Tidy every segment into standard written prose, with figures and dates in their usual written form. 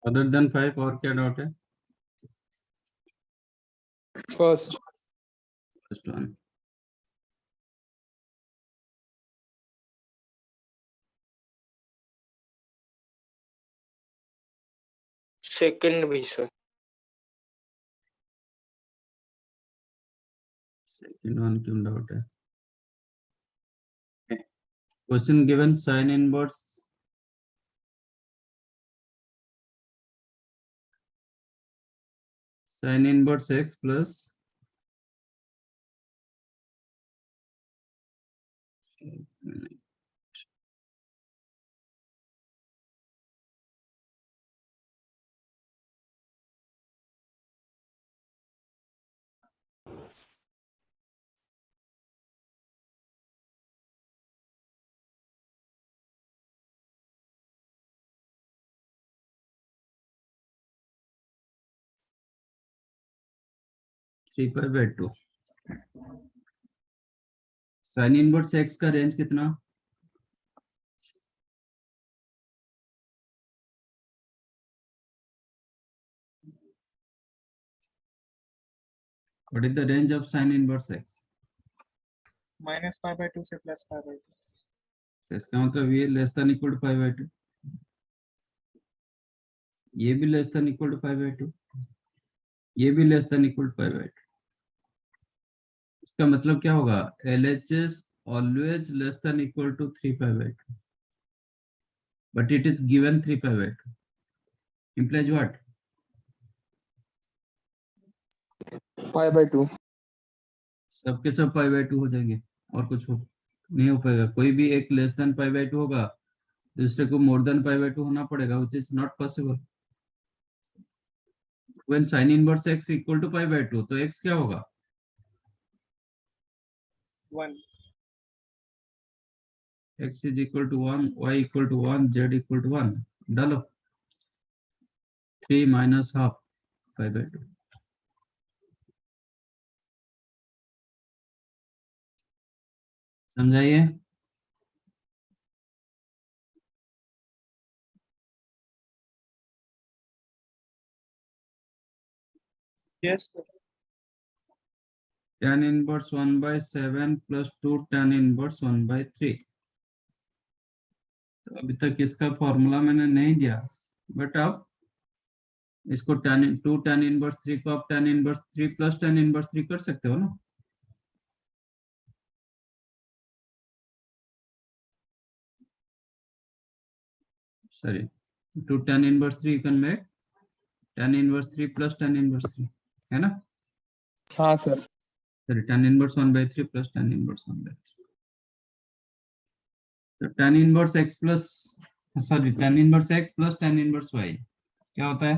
Other than 5 और क्या doubt है? First first one. सेकंड भी सर। सेकंड वन क्यों डाउट है? Question given sine inverse x plus three pi by two. Sine inverse x का range कितना? What is the range of sin inverse x? Minus pi by two से plus pi by two. तो इसका मतलब ये less than equal to pi by two, ये भी less than equal to pi by two, ये भी less than equal to pi by two. इसका मतलब क्या होगा? LHS always less than equal to 3 pi by 2, but it is given 3 pi by 2. Implies what? Pi by to. सबके सब पाई by to हो जाएंगे और कुछ हो नहीं हो पाएगा। कोई भी एक less than pi by to होगा, दूसरे को more than pi by to होना पड़ेगा, which is not possible. When sin inverse x equal to pi by 2, तो x क्या होगा? 1 x is equal to 1, y equal to 1, z equal to 1. डालो 3 minus half pi by 2. समझाइए। Yes tan inverse 1 by 7 plus 2 tan inverse 1 by 3. तो अभी तक इसका formula मैंने नहीं दिया, बट अब इसको टू tan इनवर्स 3 को आप tan inverse 3 plus tan inverse 3 कर सकते हो ना? Sorry, two tan inverse 3 can make tan inverse 3 plus tan inverse 3, है ना? हाँ sir. Sorry, tan inverse 1 by 3 plus tan inverse 1 by 3. तो tan inverse x plus sorry tan inverse x plus tan inverse y क्या होता है?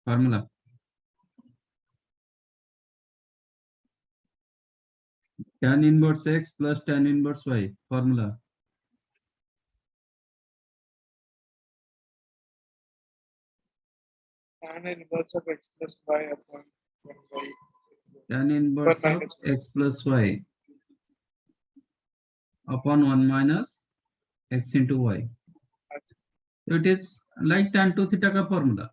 Formula tan inverse x plus tan inverse y formula tan inverse of x plus y upon 1 by tan inverse of x plus y upon 1 minus x into y. So it is like tan 2 theta का formula.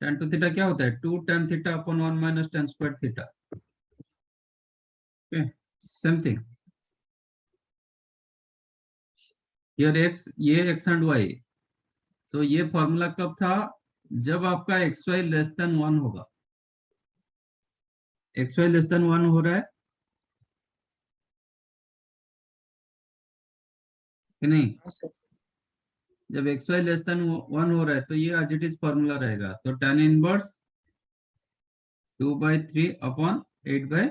tan 2 theta क्या होता है? 2 tan theta upon 1 minus tan square theta. Okay, same thing. Here x, ये x and y, तो ये formula कब था? जब आपका xy लेस देन 1 होगा। xy लेस देन 1 हो रहा है कि नहीं? जब xy लेस देन 1 हो रहा है तो ये एज इट इज फॉर्मूला रहेगा। तो tan inverse 2 by 3 upon 8 by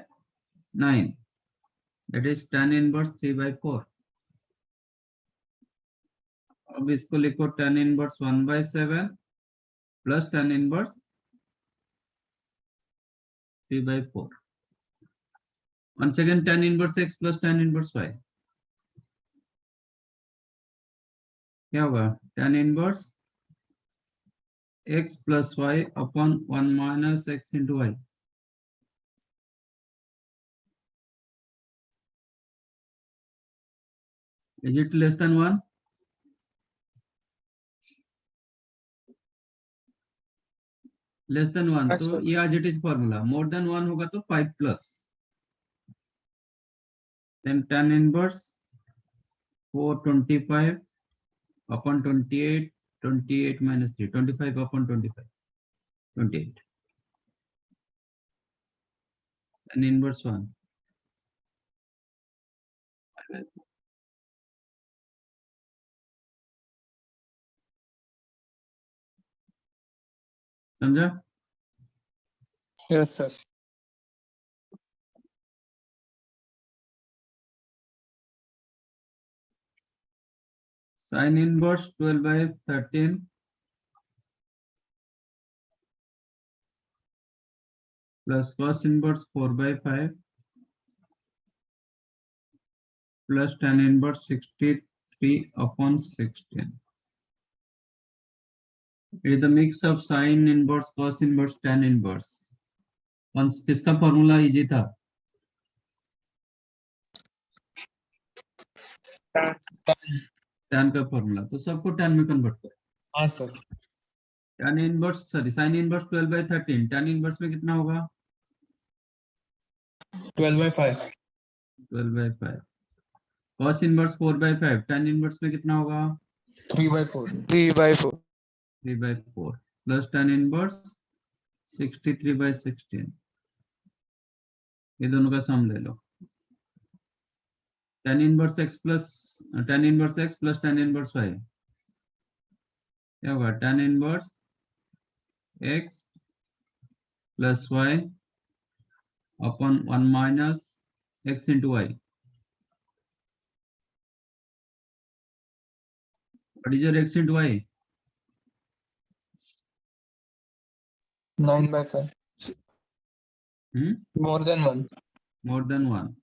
9, that is tan inverse 3 by 4. अब इसको लिखो tan inverse 1 by 7 plus tan inverse 3 by 4. Once again tan inverse x plus tan inverse y क्या होगा? tan inverse x plus y upon 1 minus x into y. Is it less than 1? Less than 1, Yes, तो sir. ये as it is formula. More than 1 होगा तो 5 plus. Then tan inverse 425 upon 28, 28 minus 3, 25 upon 25, 28. Tan inverse 1. समझा? Yes, sir. Sin inverse 12 by 13 plus cos inverse 4 by 5 plus tan inverse 63 upon 16. It is the mix of sin inverse, cos inverse, tan inverse. कौन किसका formula easy था? tan का formula, तो सबको tan में convert करो. हाँ sir. tan inverse sorry sin inverse 12 by 13, tan inverse में कितना होगा? 12 by 5. 12 by 5. cos inverse 4 by 5, tan inverse में कितना होगा? 3 by 4. 3 by 4. 3 by 4 plus tan inverse 63 by 16. ये दोनों का सम ले लो. tan inverse x plus tan inverse x plus tan inverse y क्या होगा? tan inverse x plus y upon 1 minus x into y. What is your x into y? 9 by 5. More than 1. More than 1.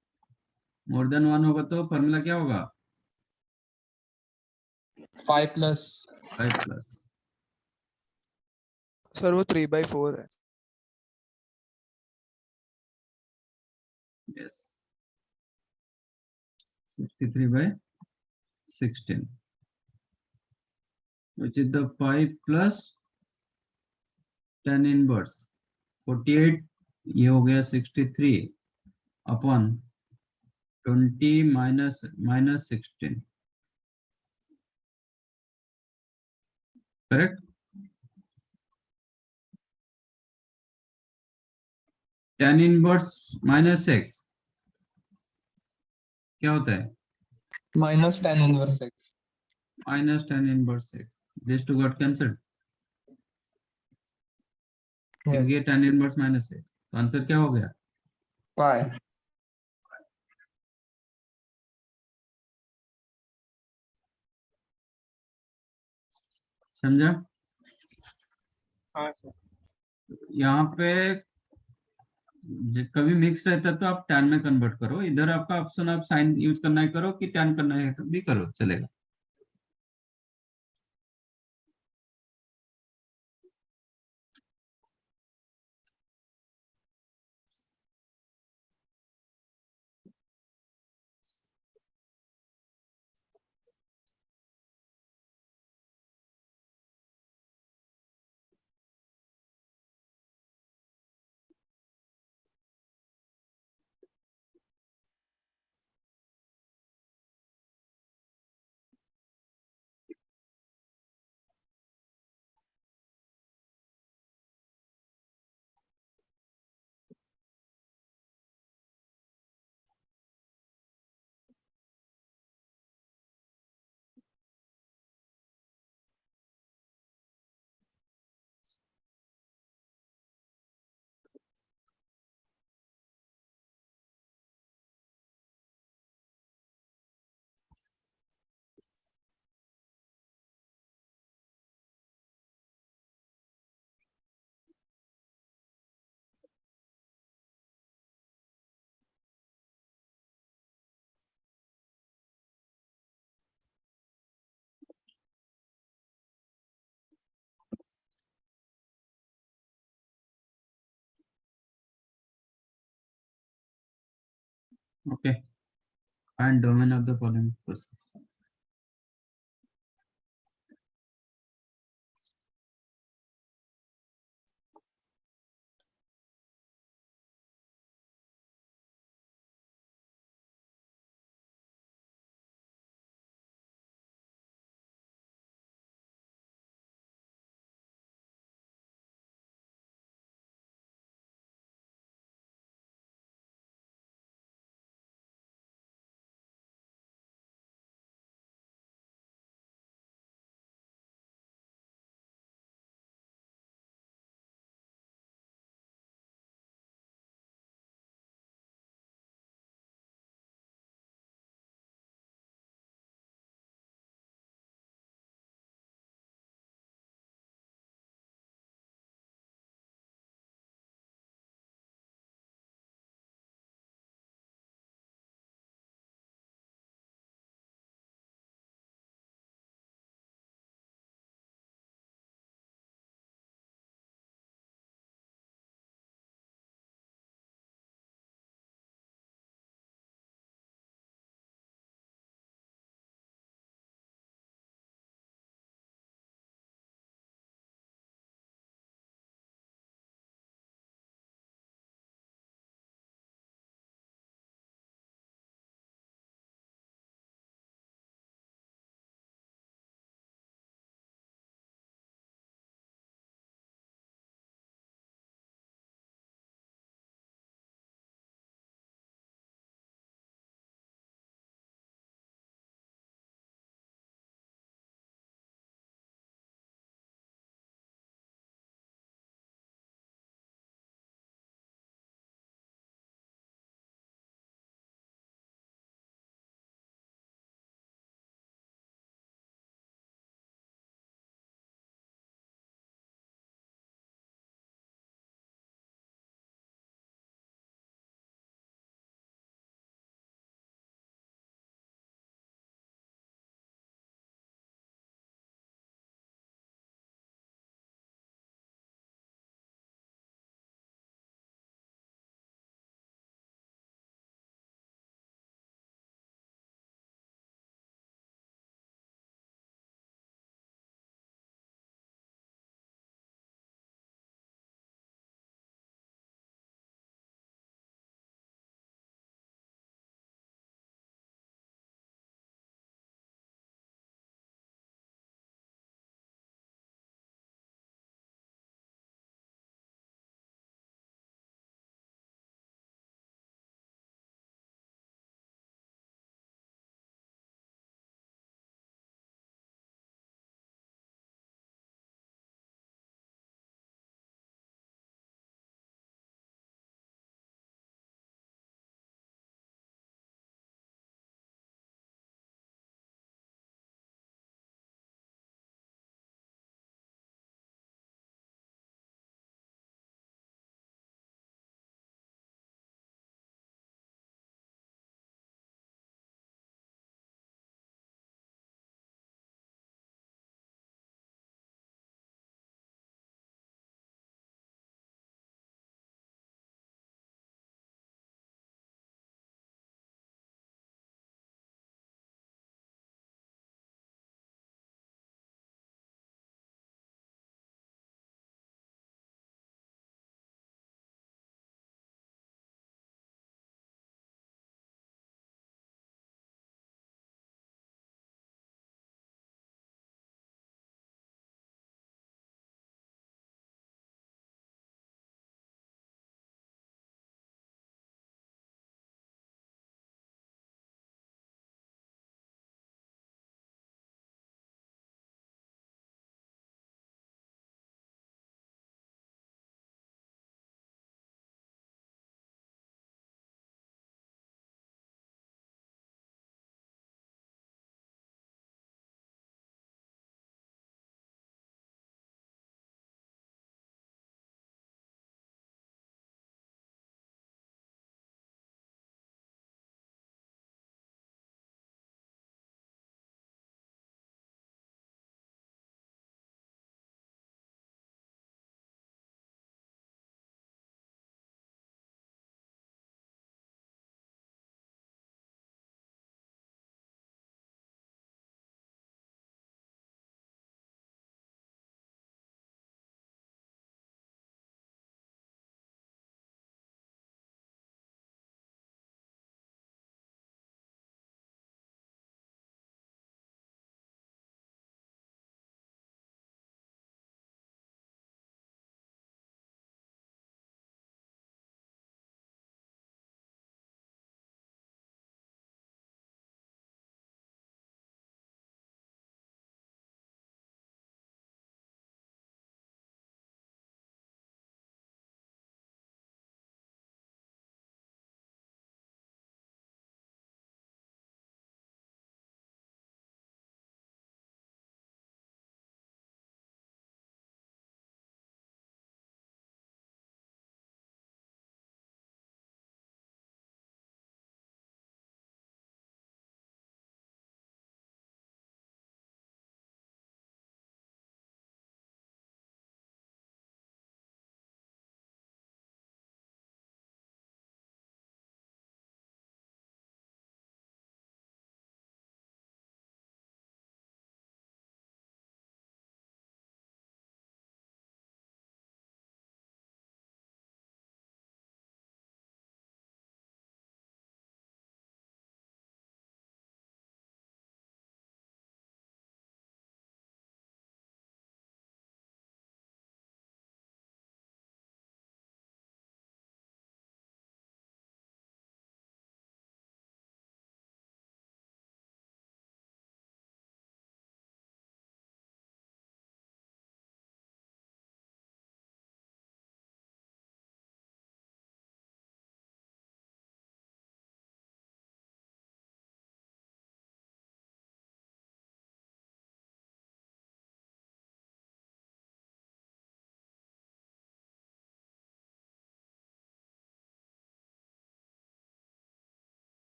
More than 1 होगा तो formula क्या होगा? 5 plus. 5 plus. Sir वो 3 by 4 है. Yes. 63 by 16. Which is the 5 plus tan inverse 48. ये हो गया 63 upon 20 minus 16. Correct? tan inverse minus x क्या होता है? Minus tan inverse x. Minus tan inverse x. These two got cancelled. Yes. ये tan inverse minus x. तो answer क्या हो गया? Pi. समझा? हाँ सर. यहाँ पे कभी मिक्स रहता है तो आप tan में कन्वर्ट करो. इधर आपका ऑप्शन आप साइन यूज करना है करो कि tan करना है तो भी करो, चलेगा. Okay. Find domain of the following process.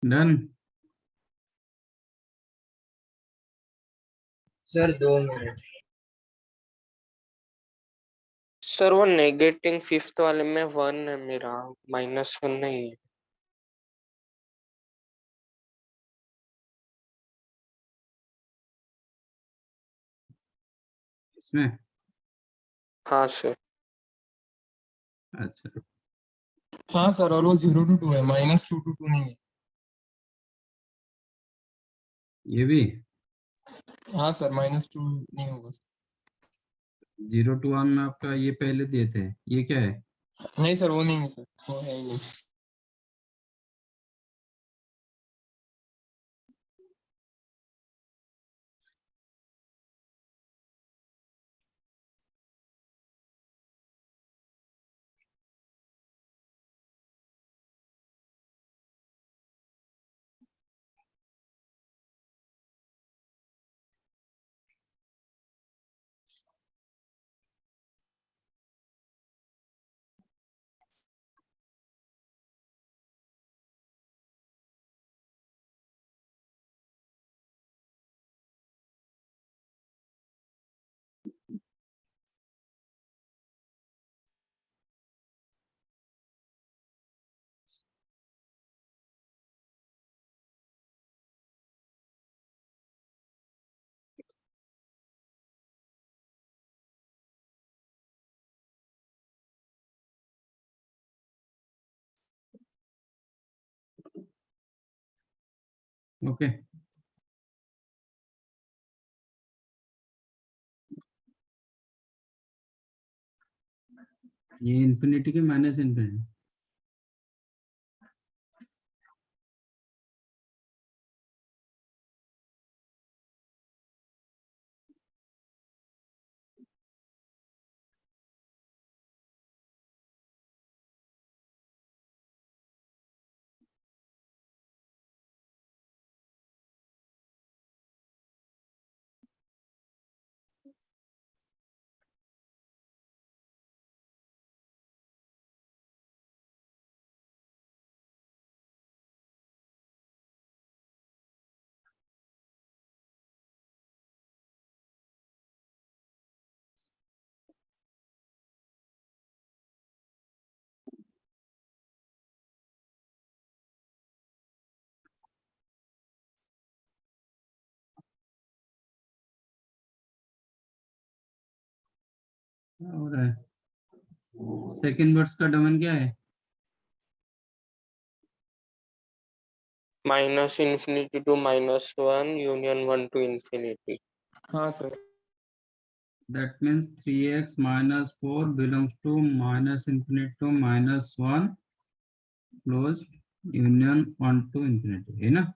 Done. Sir 2 minute. Sir वो नेगेटिंग फिफ्थ वाले में 1 है मेरा, -1 नहीं है। इसमें हाँ सर। अच्छा हाँ सर, और वो 0 to 2 है, -2 to 2 नहीं है। ये भी हाँ सर, -2 नहीं होगा सर। 0 to 1 आपका ये पहले दिए थे, ये क्या है? नहीं सर, वो नहीं है सर, वो है ही नहीं। ओके ये इन्फिनिटी के माइनस इन्फिनिटी। और सेकंड वर्ड्स का डोमेन क्या है? -∞ to -1 यूनियन 1 to infinity। हाँ sir. That means 3x minus 4 belongs to minus infinity to -1 closed union 1 to infinity, है ना?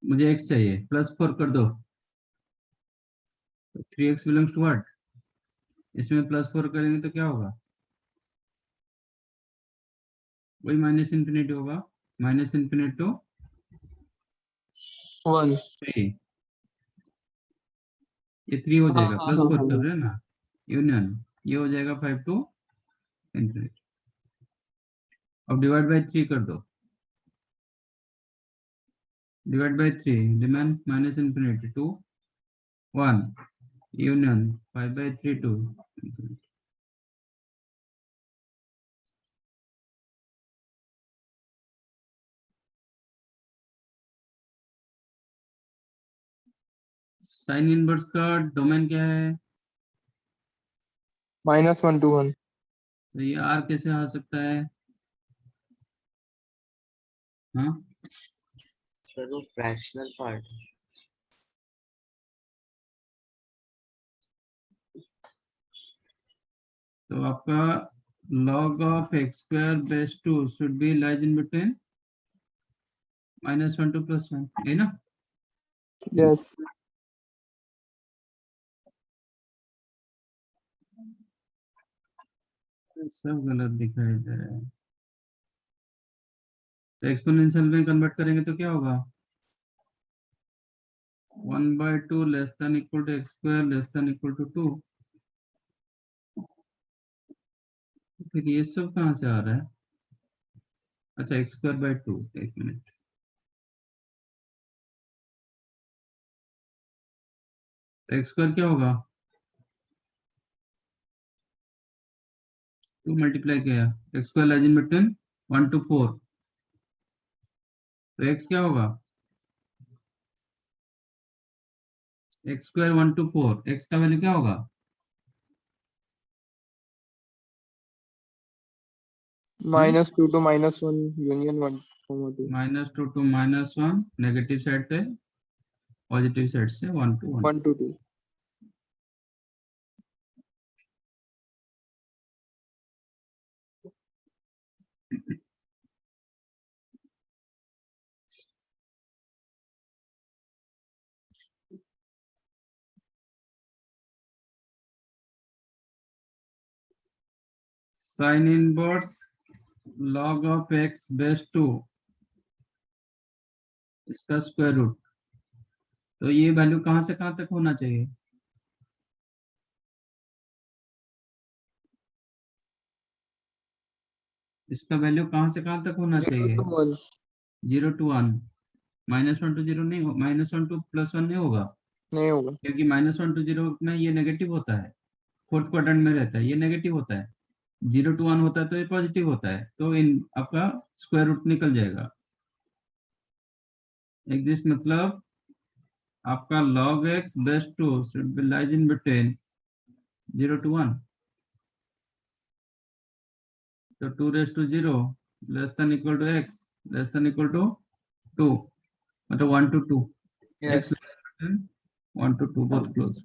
मुझे x चाहिए, +4 कर दो। 3x belongs to what? इसमें +4 करेंगे तो क्या होगा? वही माइनस इन्फिनिटी होगा, -∞ to 1। 3, ये 3 हो जाएगा, हाँ +4 कर रहे हैं ना, यूनियन ये हो जाएगा 5 to infinity। अब डिवाइड बाय 3 कर दो, divide by 3 demand -∞ to 1 union 5/3 to infinity। Sine inverse का डोमेन क्या है? -1 to 1। तो ये r कैसे आ सकता है? हाँ सर वो फ्रैक्शनल पार्ट। तो आपका log of x² / 2 should be lies in between -1 to +1, है ना? यस। सब गलत दिखाई दे रहा है। तो एक्सपोनेंशियल में कन्वर्ट करेंगे तो क्या होगा? 1/2 less than equal to x² less than equal to 2। फिर ये सब कहाँ से आ रहा है? अच्छा एक्स स्क्वायर बाय 2, एक मिनट, एक्स स्क्वायर क्या होगा, 2 मल्टीप्लाई किया, x square lies in between 1 to 4, तो एक्स क्या होगा, एक्स स्क्वायर 1 to 4, एक्स का वैल्यू क्या होगा, -2 to -1 union 1 comma 2 -2 to -1, negative side से पॉजिटिव साइड से 1 to 1। 1 to 2 sine inverse log of x base 2 इसका स्क्वायर रूट, तो ये वैल्यू कहां से कहां तक होना चाहिए, इसका वैल्यू कहां से कहां तक होना 0 चाहिए, to 1 0 to 1, -1 to 0 नहीं, -1 to +1 नहीं होगा, नहीं होगा। क्योंकि -1 to 0 में ये नेगेटिव होता है, फोर्थ क्वाड्रेंट में रहता है, ये नेगेटिव होता है, 0 to 1 होता है तो ये पॉजिटिव होता है, तो इन आपका स्क्वायर रूट निकल जाएगा। एग्जिस्ट मतलब आपका log x base 2 should be lies in between 0 to 1, तो 2 raised to 0 less than equal to x less than equal to 2, मतलब 1 to 2, x yes less than 1 to 2 both close,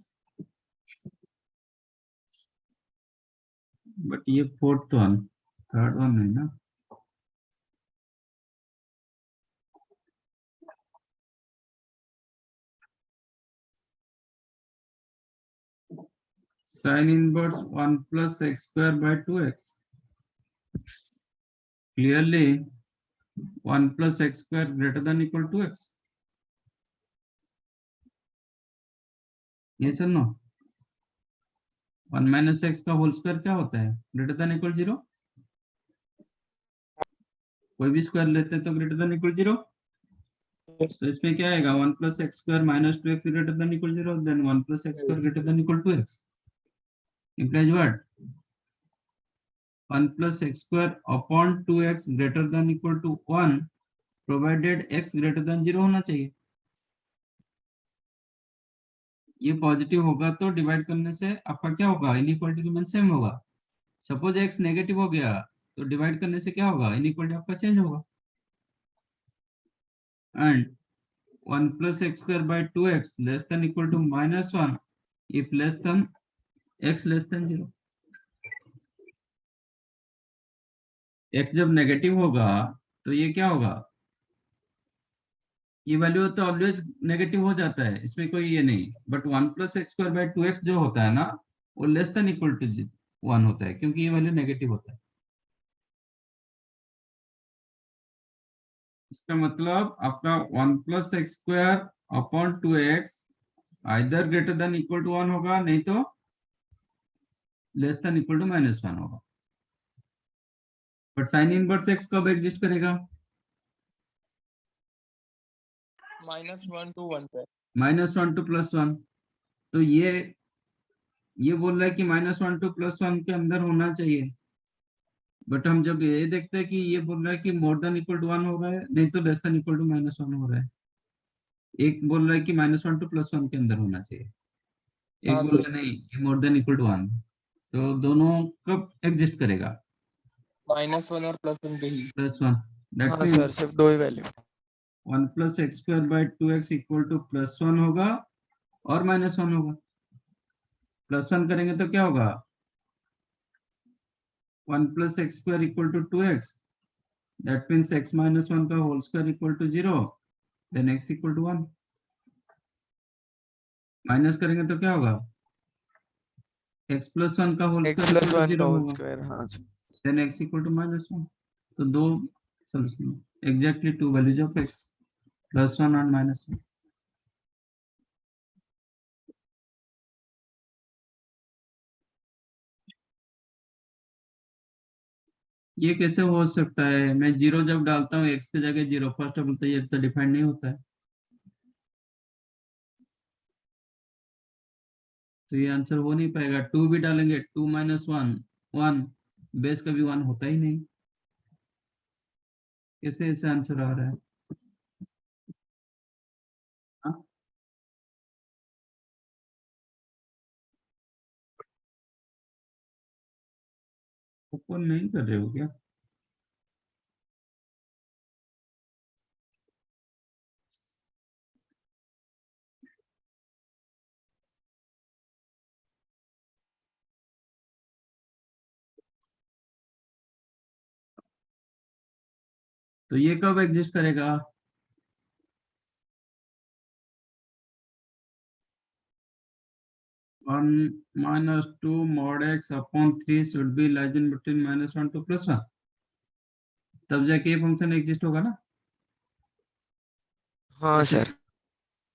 but ये fourth one, third one है ना, sin inverse 1 plus x square by 2x, clearly 1 plus x square greater than equal to x, yes or no, 1 minus x का whole square क्या होता है, greater than equal 0, कोई भी square लेते हैं तो ग्रेटर देन इक्वल 0, तो इसमें क्या आएगा, 1 plus x square minus 2x greater than equal 0, then 1 plus x square greater than equal to x, implies what, 1 plus x square upon 2x greater than equal to 1 provided x greater than 0 होना चाहिए, ये positive होगा तो divide करने से आपका क्या होगा, इनइक्वालिटी रिमेन सेम होगा, सपोज x नेगेटिव हो गया तो डिवाइड करने से क्या होगा, इनइक्वालिटी आपका चेंज होगा, and 1 plus x square by 2x less than equal to -1 if less than x less than 0, x जब नेगेटिव होगा तो ये क्या होगा, ये वैल्यू तो ऑलवेज नेगेटिव हो जाता है, इसमें कोई ये नहीं, but 1 plus x square by 2x जो होता है ना, वो लेस देन इक्वल टू 1 होता है, क्योंकि ये वैल्यू नेगेटिव होता है, इसका मतलब आपका 1 plus x square upon 2x either greater than equal to 1 होगा, नहीं तो लेस देन इक्वल टू -1 होगा, बट साइन इनवर्स x कब एग्जिस्ट करेगा, -1 to 1 पे -1 to +1, तो ये बोल रहा है कि -1 to +1 के अंदर होना चाहिए, बट हम जब ये देखते हैं कि ये बोल रहा है कि मोर देन इक्वल टू 1 हो रहा है, नहीं तो लेस देन इक्वल टू -1 हो रहा है, एक बोल रहा है कि -1 to +1 के अंदर होना चाहिए, एक हाँ बोल सर रहा है नहीं ये मोर देन इक्वल टू 1, तो दोनों कब एग्जिस्ट करेगा, -1 और +1 पे ही। +1, दैट हाँ सर मींस सिर्फ दो ही value 1 plus x square by 2x equal to +1 होगा और -1 होगा, +1 करेंगे तो क्या होगा, 1 plus x square equal to 2x, that means x minus 1 का whole square equal to 0, then x equal to 1, minus करेंगे तो क्या होगा, x plus 1 का whole x square plus equal to 1 का 0 होल होगा, स्क्वायर। हाँ sir then x equal to -1, तो दो solution, exactly two values of x, +1 and -1। ये कैसे हो सकता है? मैं 0 जब डालता हूँ x की जगह 0, फर्स्ट ऑफ ऑल तो ये तो डिफाइन नहीं होता है, तो ये आंसर हो नहीं पाएगा। 2 भी डालेंगे, 2 माइनस 1 1, बेस का भी 1 होता ही नहीं, कैसे ऐसे आंसर आ रहा है? हाँ? ओपन नहीं कर रहे हो क्या? तो ये कब एग्जिस्ट करेगा? One minus 2 mod x upon 3 should be less than between -1 to +1, तब जाके ये फंक्शन एग्जिस्ट होगा ना। हाँ सर।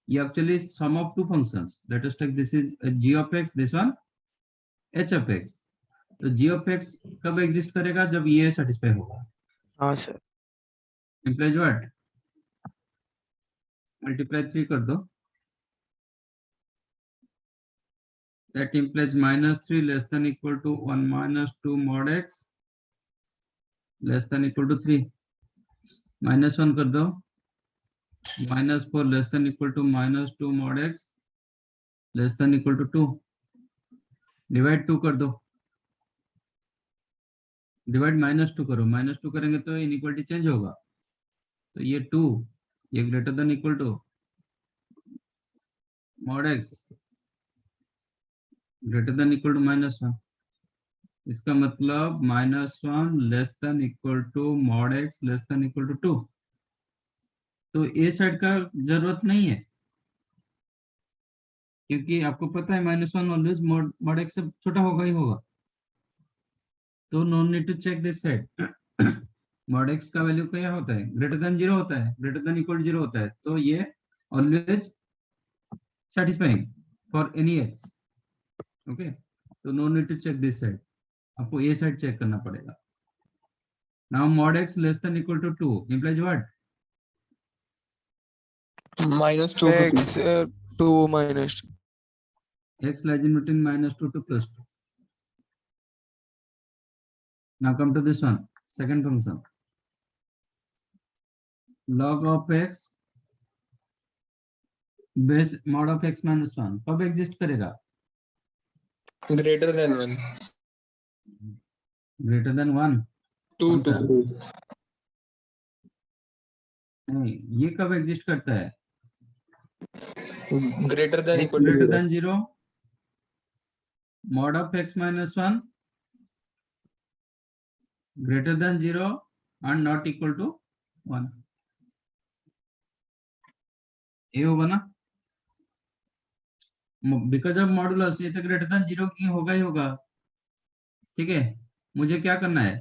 ये actually sum of two functions, let us take this is g of x, this one h of x। तो g of x कब एग्जिस्ट करेगा? जब ये सेटिस्फाई होगा। हाँ सर। implies what? मल्टीप्लाई 3 कर दो, that implies -3 less than equal to 1 minus 2 mod x less than equal to 3, -1 कर दो, -4 less than equal to -2 mod x less than equal to 2, divide 2 कर दो, डिवाइड -2 करो, -2 करेंगे तो इनइक्वालिटी चेंज होगा, तो ये 2 ये greater than equal to mod x greater than equal to -1, इसका मतलब -1 less than equal to mod x less than equal to 2, तो ए साइड का जरूरत नहीं है, क्योंकि आपको पता है -1 ऑलवेज mod x से छोटा होगा ही होगा, तो no need to check this side. mod x का वैल्यू क्या होता है? ग्रेटर देन 0 होता है, ग्रेटर देन इक्वल 0 होता है, तो ये always satisfying for any x, okay, तो no need to check this side, आपको ये साइड चेक करना पड़ेगा। Now mod x less than equal to 2 implies what? minus 2 to 2. X 2 minus 2. X lies in between -2 to +2. Now come to this one, second function, log of x base mod of x minus 1 कब exist करेगा? Greater than 1. Greater than 1, 2 कौन सा? 2. नहीं, ये कब exist करता है? Greater than x equal to greater 0. than 0 mod of x minus 1 greater than 0 and not equal to 1, ये होगा ना, बिकॉज ऑफ मॉडुलस ये तो ग्रेटर देन 0 की होगा ही होगा, ठीक है। मुझे क्या करना है?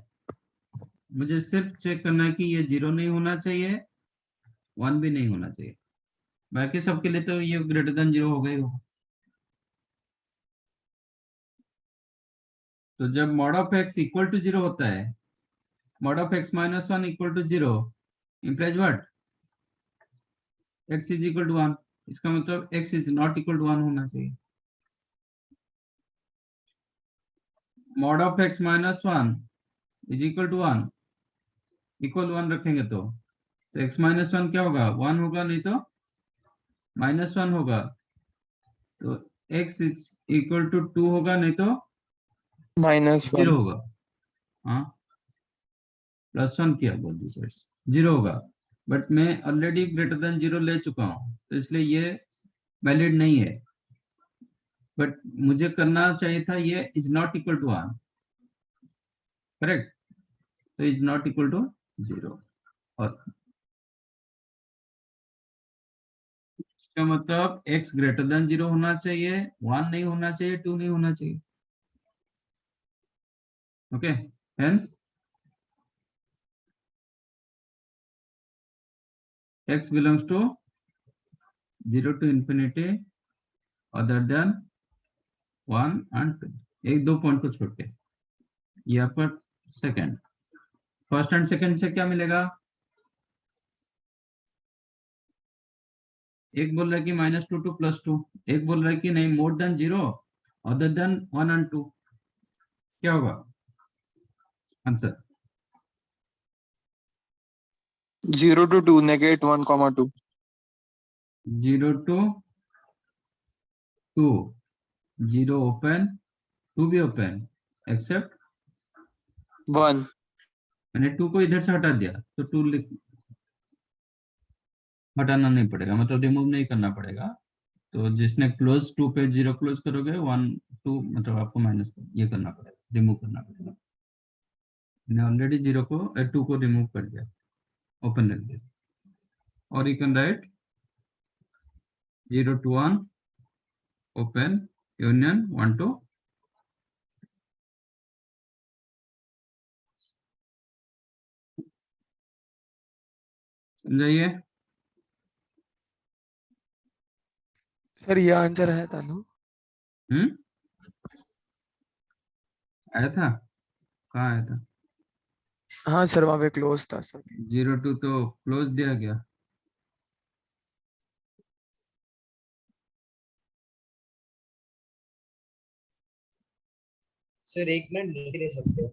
मुझे सिर्फ चेक करना है कि ये 0 नहीं होना चाहिए, 1 भी नहीं होना चाहिए, बाकी सबके लिए तो ये ग्रेटर देन 0 होगा ही होगा। तो जब mod of x equal to 0 होता है, mod of x minus 1 equal to 0 implies what? x is equal to 1, इसका मतलब x is not equal to 1 होना चाहिए। mod of x minus 1 is equal to 1, equal 1 रखेंगे तो x minus 1 क्या होगा? 1 होगा, नहीं तो -1 होगा, तो x is equal to 2 होगा, नहीं तो minus 1. 0 होगा। हाँ, +1 किया बोल दी साइड 0 होगा, बट मैं ऑलरेडी ग्रेटर देन 0 ले चुका हूँ, तो इसलिए ये वैलिड नहीं है, बट मुझे करना चाहिए था ये is not equal to 1, correct, तो इज नॉट इक्वल टू 0, और इसका मतलब x ग्रेटर देन 0 होना चाहिए, 1 नहीं होना चाहिए, 2 नहीं होना चाहिए, okay. Hence x belongs to 0 to infinity other than 1 and 2, एक दो पॉइंट को छोड़ के, यहाँ पर सेकंड फर्स्ट एंड सेकंड से क्या मिलेगा? एक बोल रहा है कि -2 to +2, एक बोल रहा है कि नहीं more than 0 other than 1 and 2। क्या होगा answer? 0 to 2, negate 1, 2. 0 to 2, 0 open, 2 भी ओपन एक्सेप्ट 1. मैंने 2 को इधर से हटा दिया तो 2 हटाना नहीं पड़ेगा, मतलब रिमूव नहीं करना पड़ेगा। तो जिसने क्लोज 2 पे 0 क्लोज करोगे 1 2 मतलब आपको माइनस ये करना पड़ेगा, रिमूव करना पड़ेगा। मैंने ऑलरेडी 0 को 2 को रिमूव कर दिया, ओपन रख दिया। और you can write 0 to 1 open union 1 to समझाइए। सर ये आंसर है था ना? आया था? कहाँ आया था? हाँ सर वहाँ पे क्लोज था सर। 0 to तो क्लोज दिया गया। सर 1 मिनट नहीं ले सकते?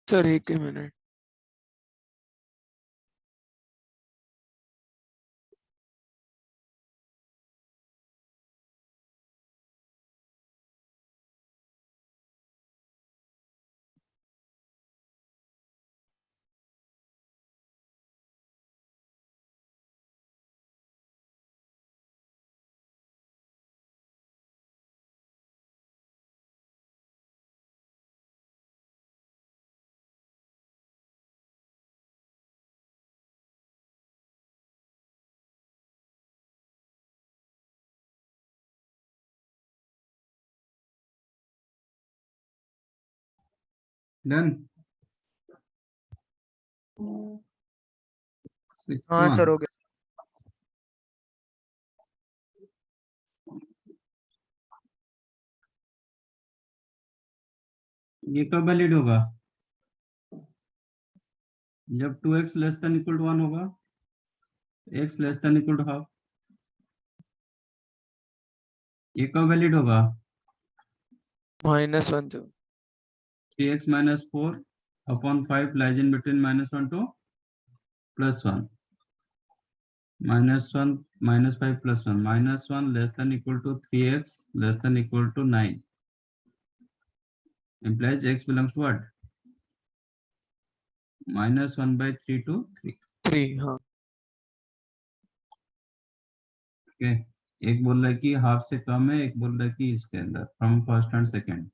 सर एक ही मिनट। डन। हाँ सर हो गया। ये कब वैलिड होगा? जब 2x less than equal to 1 होगा, x less than equal to half. ये कब वैलिड होगा? -1 sir. 3x minus 4 upon 5 lies in between -1 to +1, -1 -5 +1, -1 less than equal to 3x less than equal to 9 implies x belongs to what? -1/3 to 3। 3 हाँ। Okay, एक बोल रहा है कि half से कम है, एक बोल रहा है कि इसके अंदर फ्रॉम फर्स्ट एंड सेकंड।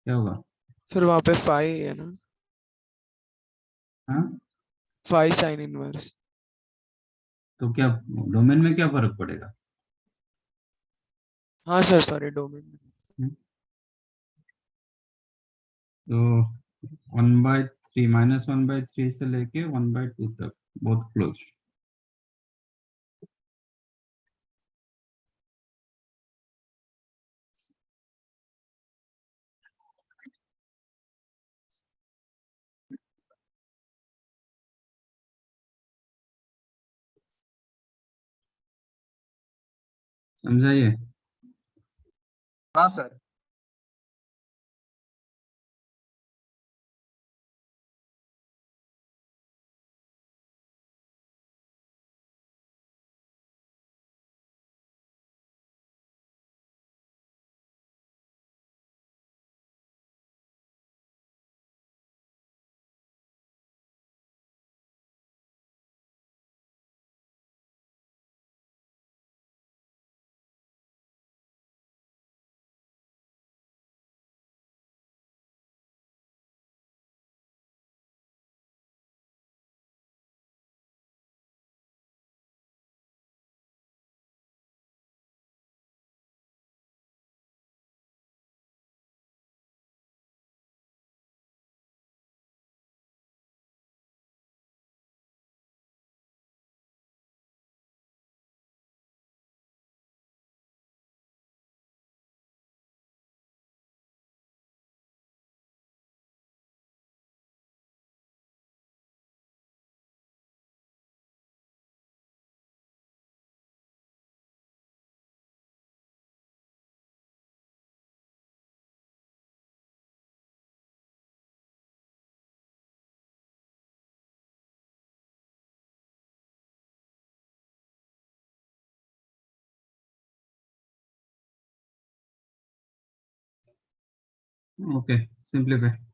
क्या होगा? सर वहाँ पे 5 है ना? हाँ 5 साइन इनवर्स। तो क्या डोमेन में क्या फर्क पड़ेगा? हाँ सर सॉरी डोमेन में। तो 1/3 -1/3 से लेके 1/2 तक बहुत क्लोज। समझाइए। हाँ सर। Okay, simplify.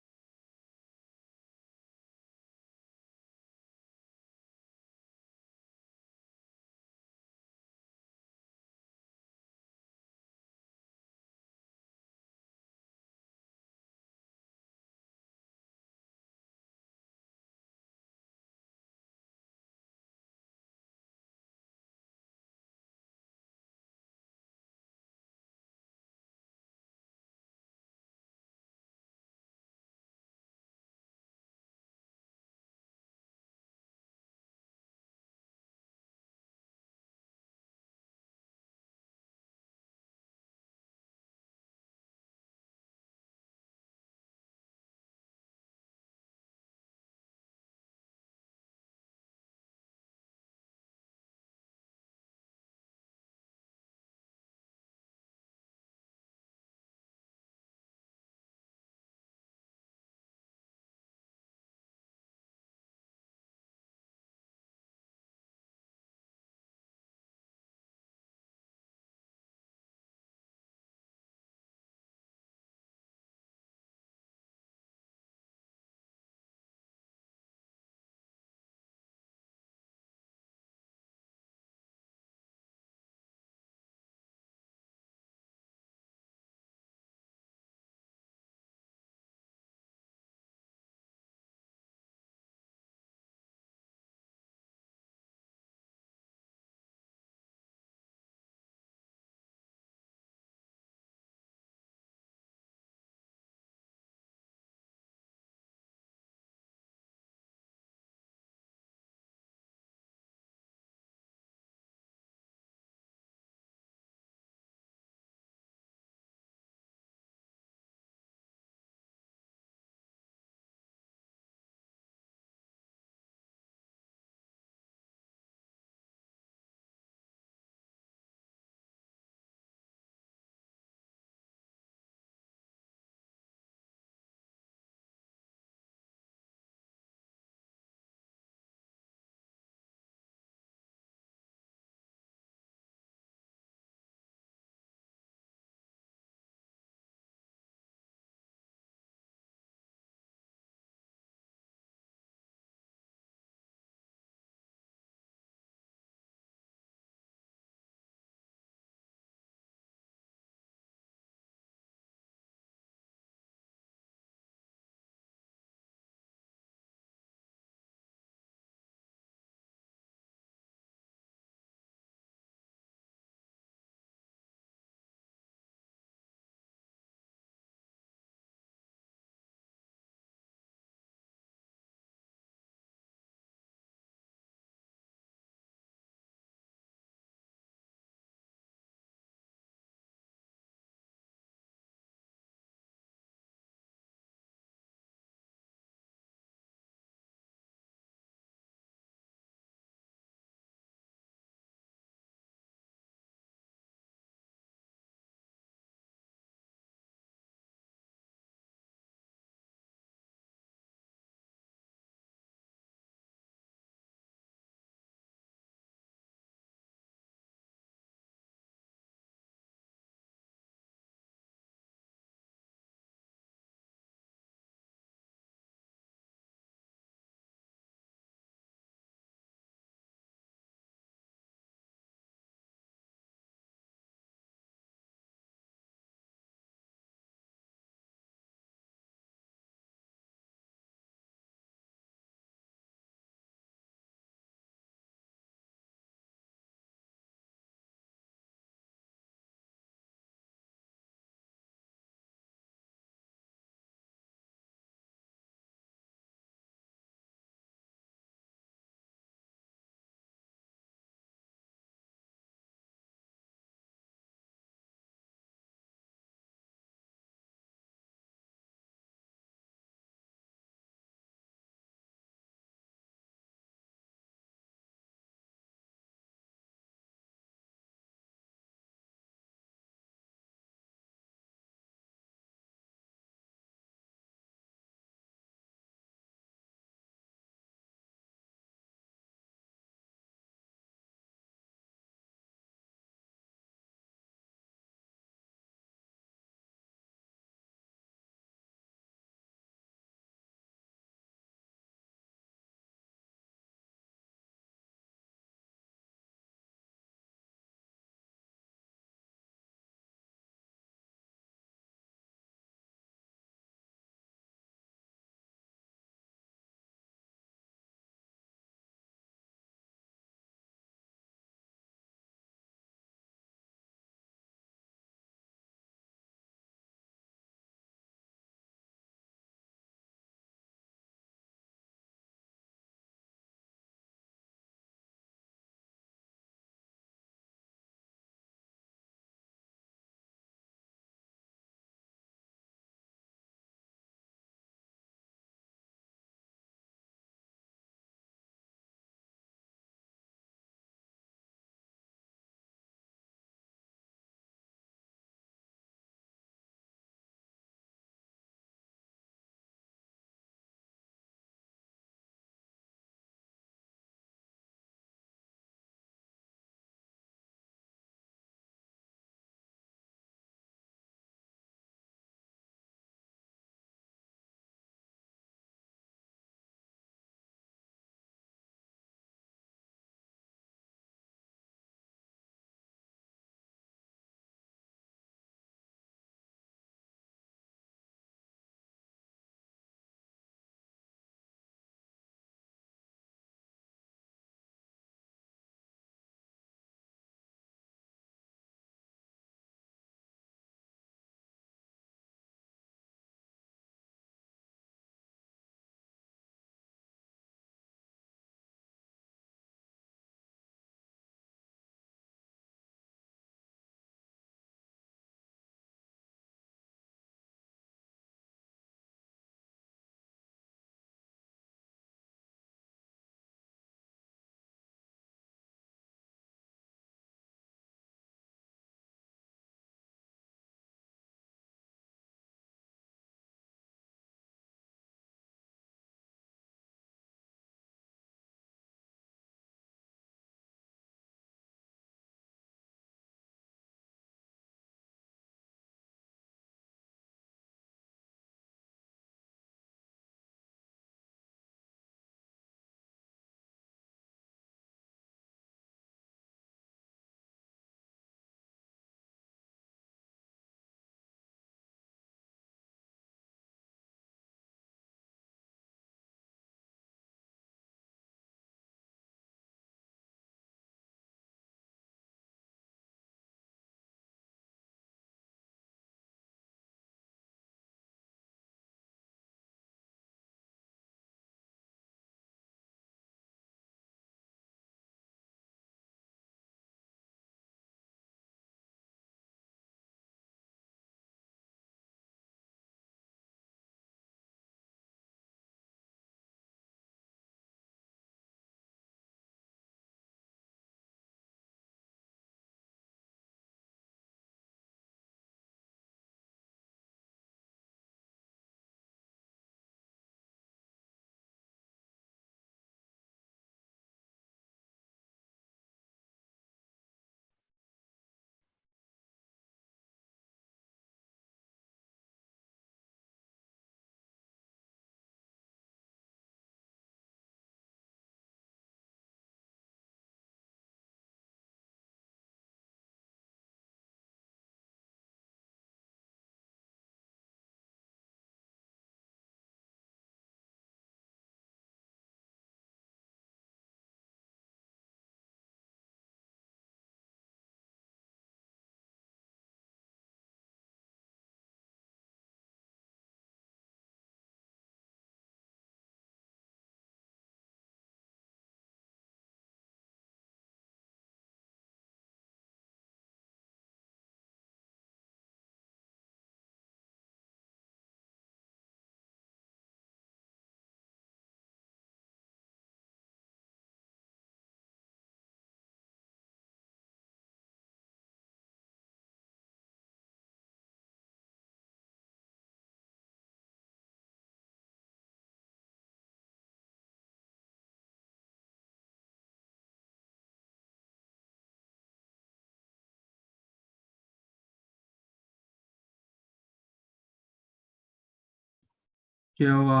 क्या हुआ?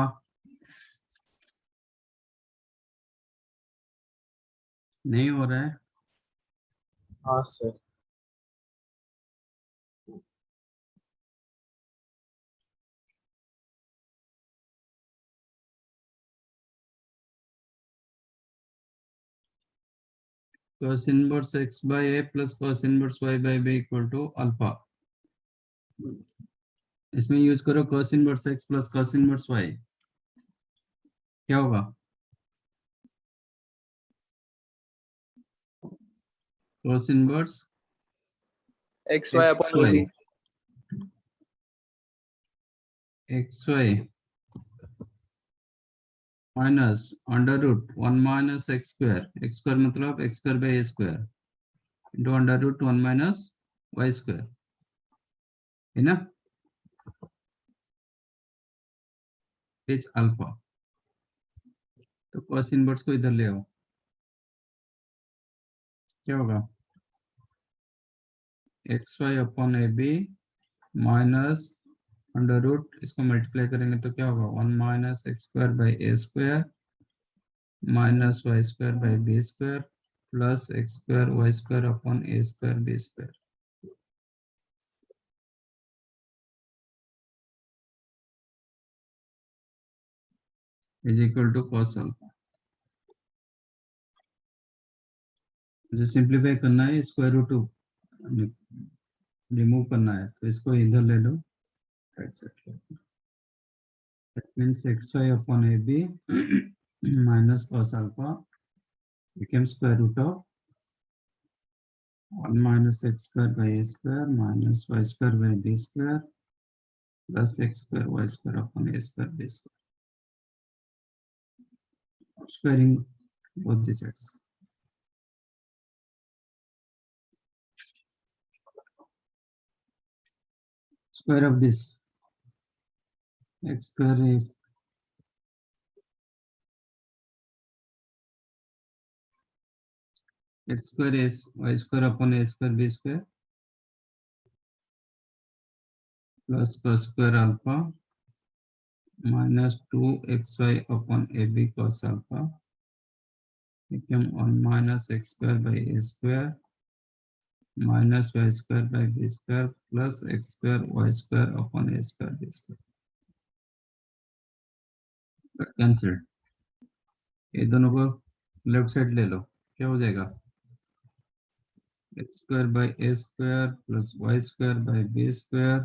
नहीं हो रहा है? हाँ sir. cos inverse x by a plus cos inverse y by b equal to alpha. इसमें यूज करो cos inverse x plus cos inverse y। क्या होगा? cos inverse XY upon xy AB. xy minus under root 1 minus x square मतलब x square by a square into under root 1 minus Y square, है ना? Is alpha. तो cos inverse को इधर ले आओ, क्या होगा? X y upon a b minus under root, इसको मल्टीप्लाई करेंगे तो क्या होगा? 1 minus x square by a square minus Y square by b square plus x square y square upon A square B square. Is equal to cos alpha. मुझे simplify करना है, square root remove करना है, तो इसको इधर ले लो, right side. That means xy upon ab minus cos alpha became square root of 1 minus x square by a square minus y square by b square plus x square y square upon a square b square. Squaring both the sides. Square of this x square is x square is y square upon a square b square plus cos square alpha minus 2xy upon ab cos alpha become 1 minus x square by a square minus y square by b square plus x square y square upon a square b square. Cancel. ये दोनों को left side ले लो, क्या हो जाएगा? x square by a square plus y square by b square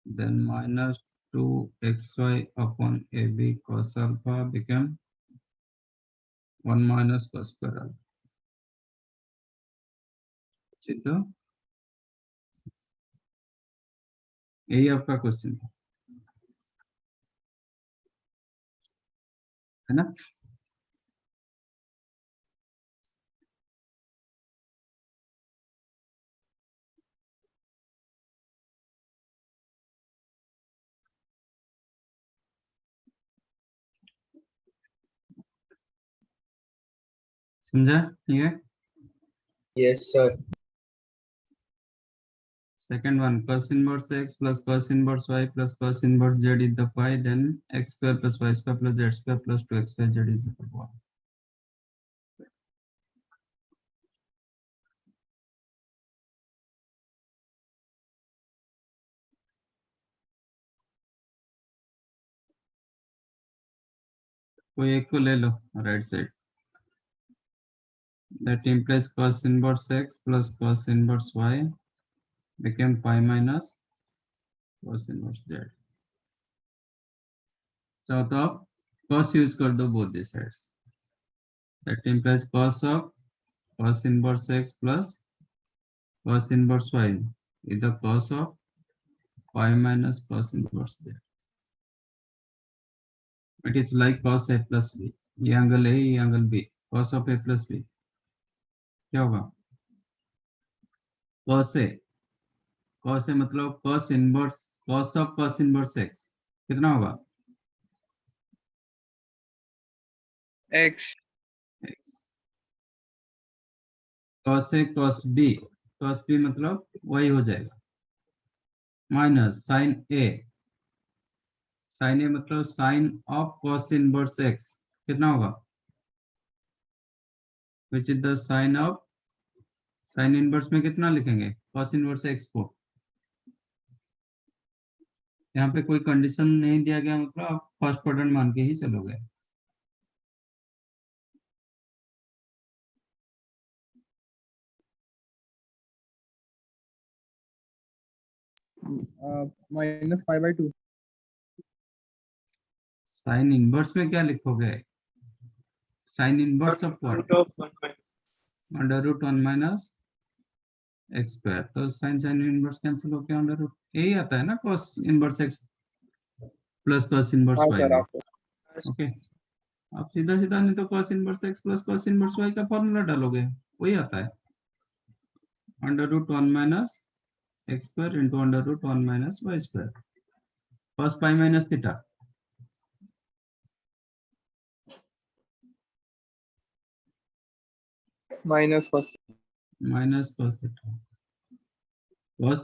then minus 2xy upon ab cos alpha become 1 minus cos square alpha। तो यही आपका क्वेश्चन था, है ना? समझा? ये yes sir. second one, cos inverse x plus cos inverse y plus cos inverse z is the phi, then x square plus y square plus z square plus 2xyz is equal to 1. कोई एक को ले लो right side. That implies cos inverse x plus cos inverse y became pi minus cos inverse z. So अब cos use कर दो both the sides. That implies cos of cos inverse x plus cos inverse y is the cos of pi minus cos inverse z. It is like cos a plus b. ये angle a, ये angle b. Cos of a plus b क्या होगा? cos a मतलब cos inverse cos of cos inverse x कितना होगा? X. x cos a cos b मतलब वही हो जाएगा minus sin a sine A मतलब sine of cos inverse X कितना होगा, which is the sine of, sine inverse में कितना लिखेंगे कॉस इनवर्स एक्स को। यहाँ पे कोई कंडीशन नहीं दिया गया, मतलब आप फर्स्ट क्वाड्रेंट मान के ही चलोगे। -5/2 साइन इनवर्स में क्या लिखोगे, sine inverse of what, under root 1 minus x square. तो साइन साइन इनवर्स कैंसिल होकर अंडर रूट यही आता है ना, cos inverse X plus cos inverse हाँ वाई। सर आपको ओके, आप सीधा सीधा नहीं तो cos inverse x plus cos inverse y का फॉर्मूला डालोगे, वही आता है under root 1 minus x square into under root 1 minus Y square cos pi minus theta. -cos minus cos theta cos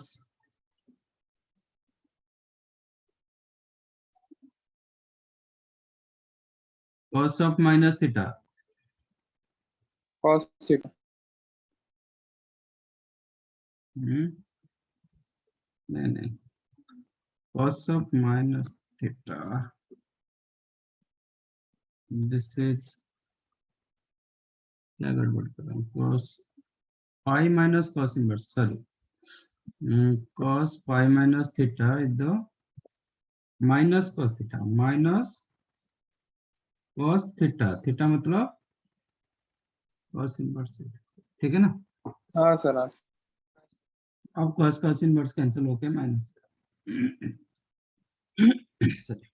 cos of minus theta cos theta नहीं cos of minus theta, this is क्या गड़बड़ कर रहा हूँ, cos pi minus cos inverse, sorry cos pi minus theta is the minus cos theta, minus cos theta, theta मतलब cos inverse theta, ठीक है ना। हाँ सर हाँ अब cos इनवर्स कैंसिल होके माइनस सॉरी,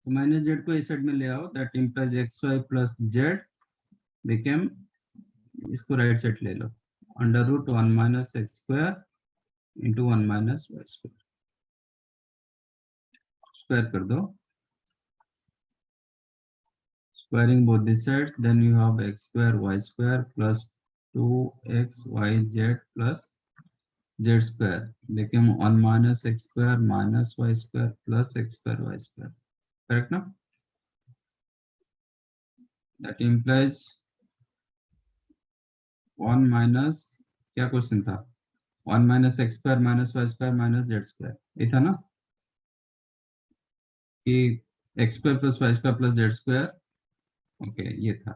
तो माइनस जेड को इस साइड में ले आओ, that implies x y plus z became, इसको राइट साइड ले लो, under root 1 minus x square into 1 minus Y square, square कर दो, squaring both the sides, then you have x square y square plus 2xyz plus z square become 1 minus x square minus y square plus x square y square, correct now? That implies 1 minus, क्या question था, 1 minus x square minus y square minus z square, ये था ना कि x square plus y square plus z square, okay ये था,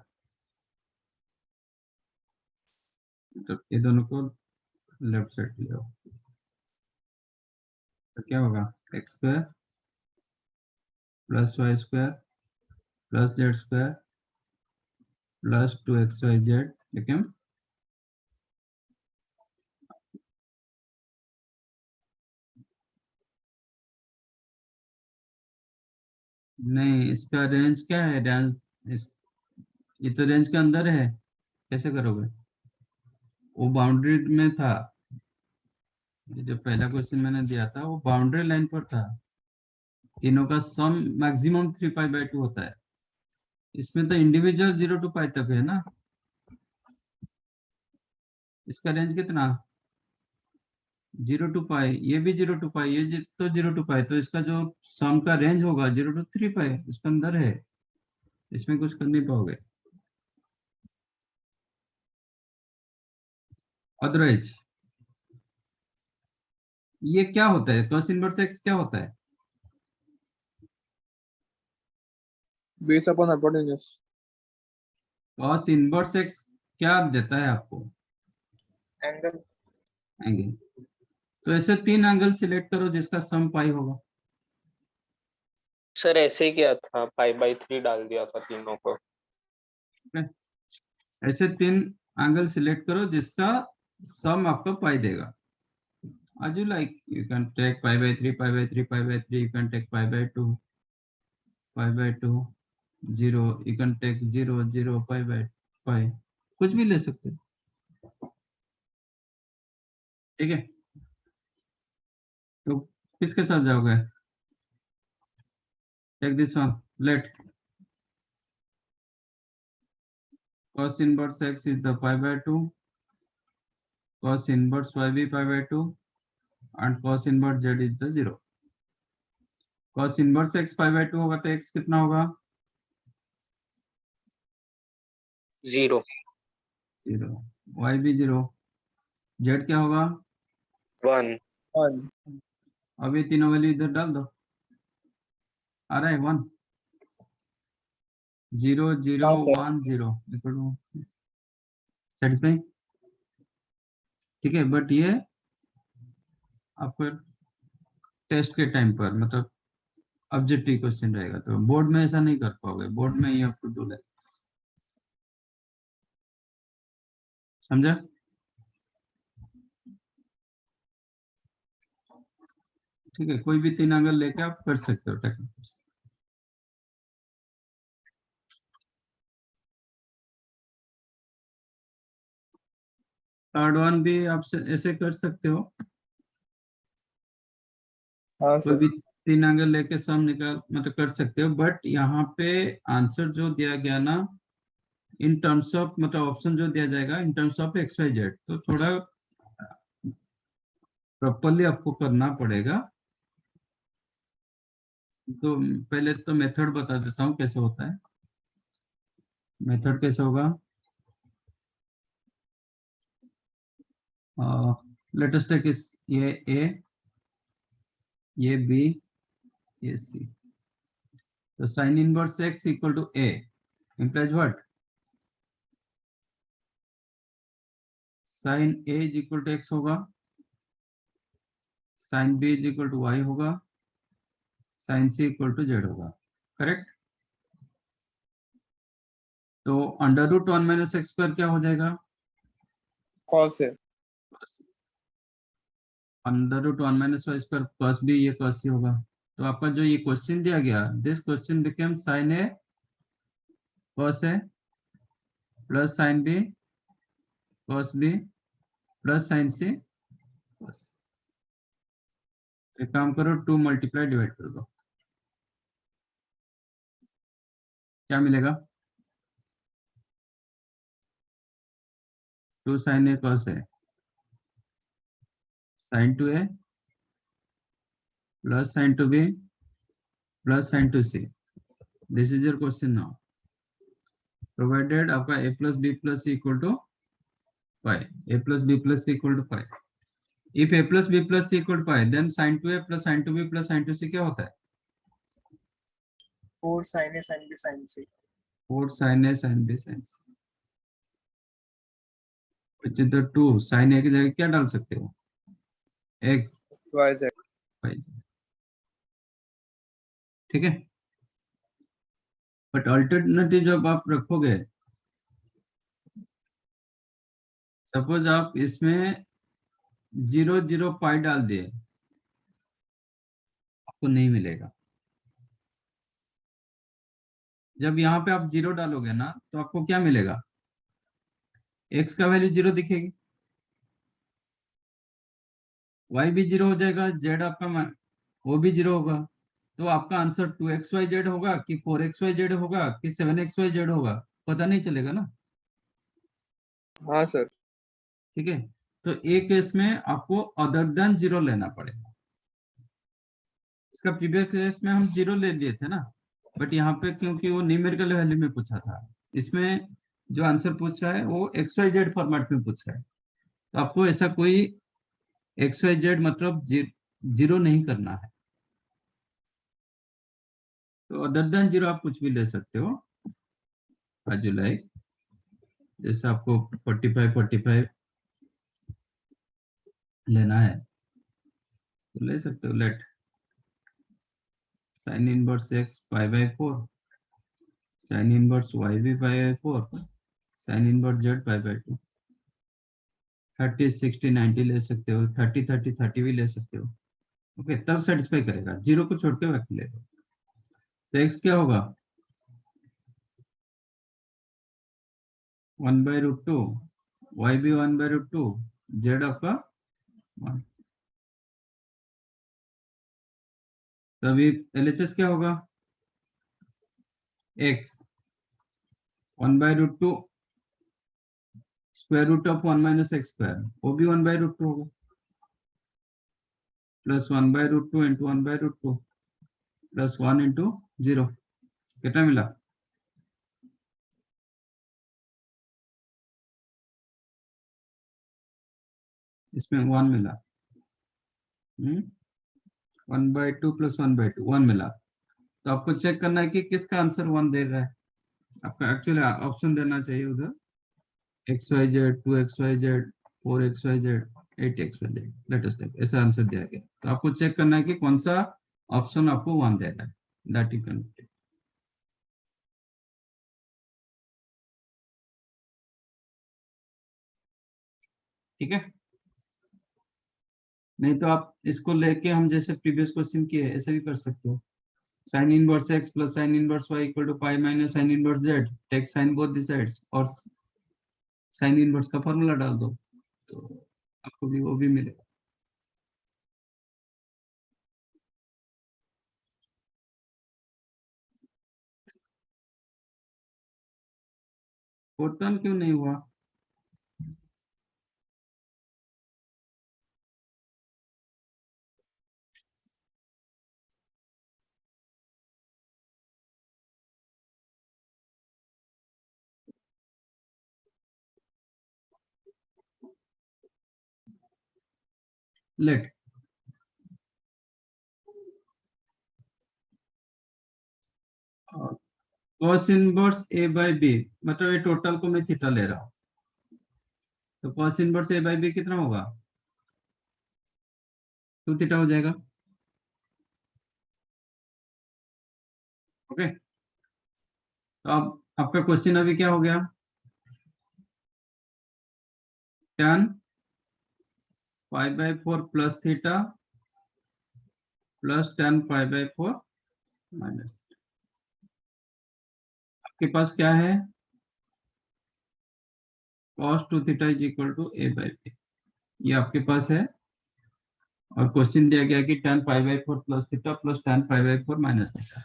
तो ये दोनों को लेफ्ट साइड ले आओ, तो क्या होगा X square plus Y square plus Z square plus 2xyz become, नहीं इसका रेंज क्या है, रेंज ये तो रेंज के अंदर है, कैसे करोगे, वो बाउंड्री में था, ये जो पहला क्वेश्चन मैंने दिया था वो बाउंड्री लाइन पर था, तीनों का सम मैक्सिमम 3π/2 होता है, इसमें तो इंडिविजुअल 0 to π तक है ना, इसका रेंज कितना 0 to π, ये भी 0 to π, ये तो 0 to π, तो इसका जो सम का रेंज होगा 0 to 3π उसके अंदर है, इसमें कुछ कर नहीं पाओगे। अदरवाइज ये क्या होता है, cos इनवर्स x क्या होता है, base upon hypotenuse cos inverse x क्या देता है आपको, एंगल एंगल, तो ऐसे 3 एंगल सिलेक्ट करो जिसका सम पाई होगा, सर ऐसे ही किया था, π/3 डाल दिया था तीनों को। ऐसे 3 एंगल सिलेक्ट करो जिसका सम आपको पाई देगा, as you like, you can take π/3 π/3 π/3, you can take π/2 π/2 0, you can take 0 0 π/π, कुछ भी ले सकते हो, ठीक है। तो किसके साथ जाओगे, take this one, let cos inverse x is the π/2, cos inverse y भी π/2 and cos inverse z is the 0, cos inverse x 5/2 होगा तो x कितना होगा? 0 0, y भी 0, z क्या होगा? 1 1 अब ये तीनों वैल्यू इधर डाल दो, आ रहा है 1 0 0 हाँ, सर। 1 0 equal to satisfy. ठीक है, बट ये आपको टेस्ट के टाइम पर मतलब ऑब्जेक्टिव क्वेश्चन रहेगा, तो बोर्ड में ऐसा नहीं कर पाओगे, बोर्ड में ये आपको डू लाइक, समझा? ठीक है, कोई भी 3 एंगल लेके आप कर सकते हो टेक्निक। थर्ड वन भी आप ऐसे कर सकते हो, हाँ कोई सर। भी 3 एंगल लेके सम निकाल मतलब कर सकते हो, बट यहाँ पे आंसर जो दिया गया ना इन टर्म्स ऑफ मतलब ऑप्शन जो दिया जाएगा in terms of X Y Z, तो थोड़ा प्रॉपरली आपको करना पड़ेगा। तो पहले तो मेथड बता देता हूँ कैसे होता है। मेथड कैसे होगा, लेट अस टेक इस ये ए, ये बी, ये सी, तो sine inverse x equal to a implies what? Sine a is equal to x होगा, sine b is equal to y होगा, sine c equal to z होगा, करेक्ट? तो under root 1 minus x square क्या हो जाएगा? cos है। Under root 1 minus Y square cos b, ये cos c होगा। तो आपका जो ये क्वेश्चन दिया गया, this question became sine A cos A plus sine b cos b plus sine c cos. एक काम करो, 2 मल्टीप्लाई डिवाइड कर दो, क्या मिलेगा? 2 sine A cos A sine two A plus sine two B plus sine two C. This is your question now, provided आपका a plus B plus C equal to 5, a plus B plus C equal to 5। If a plus B plus C equal to 5 then sin 2a plus sin 2b plus sin 2c क्या होता है? 4 sin A sin B sin C 4 sin a sin b sin c, which is the 2 sin a की जगह क्या डाल सकते हो? x y z। y, ठीक है। बट अल्टरनेटिव जब आप रखोगे, सपोज आप इसमें 0 0 पाई डाल दिए, आपको नहीं मिलेगा। जब यहाँ पे आप 0 डालोगे ना तो आपको क्या मिलेगा? x का वैल्यू 0 दिखेगी, y भी 0 हो जाएगा, z आपका वो भी 0 होगा। तो आपका आंसर 2xyz होगा कि 4xyz होगा कि 7xyz होगा, पता नहीं चलेगा ना। हाँ सर। ठीक है, तो एक केस में आपको अदर देन 0 लेना पड़ेगा। इसका प्रीवियस केस में हम 0 ले लिए थे ना, बट यहाँ पे क्योंकि वो न्यूमेरिकल वैल्यू में पूछा था, इसमें जो आंसर पूछ रहा है वो xyz फॉर्मेट में पूछ रहा है, तो आपको ऐसा कोई xyz मतलब 0 नहीं करना है। तो अदर देन 0 आप कुछ भी ले सकते हो, आज लाइक जैसे आपको 45 लेना है तो ले सकते हो। Let sine inverse x π/4, sine inverse y भी π/4, साइन इनवर्स z π/2, 30 60 90 ले सकते हो, 30 30 30 भी ले सकते हो। ओके, तब सेटिस्फाई करेगा, 0 को छोड़ के बाकी ले लो। तो x क्या होगा? 1/√2, y भी 1/√2, z आपका 1। तो अभी LHS क्या होगा? x 1/√2 square root of 1 minus x square, वो भी 1/√2 होगा, प्लस 1/√2 इंटू 1/√2 प्लस 1 इंटू 0 कितना मिला? इसमें 1 मिला। 1/2 प्लस 1/2 1 मिला। तो आपको चेक करना है कि किसका आंसर 1 दे रहा है। आपका एक्चुअली ऑप्शन देना चाहिए उधर XYZ 2XYZ 4XYZ 8XYZ latest ऐसा आंसर दिया गया। तो आपको चेक करना है कि कौन सा ऑप्शन आपको 1 दे रहा है। That you can. ठीक है, नहीं तो आप इसको लेके हम जैसे प्रीवियस क्वेश्चन किए ऐसे भी कर सकते हो। sin inverse x plus sin inverse y equal to pi minus sin inverse z, take sin both the sides और sin inverse का फॉर्मूला डाल दो तो आपको भी वो भी मिलेगा। फोर्थ टर्म क्यों नहीं हुआ? Let cos inverse a by b, मतलब ये टोटल को मैं थीटा ले रहा हूँ तो cos inverse a by b कितना होगा? 2 थीटा हो जाएगा। ओके, तो अब आपका क्वेश्चन अभी क्या हो गया? tan pi by 4 plus theta plus tan pi by 4 minus. आपके पास क्या है? cos 2 theta is equal to a by b, ये आपके पास है। और क्वेश्चन दिया गया कि tan pi by 4 plus theta plus tan pi by 4 minus theta.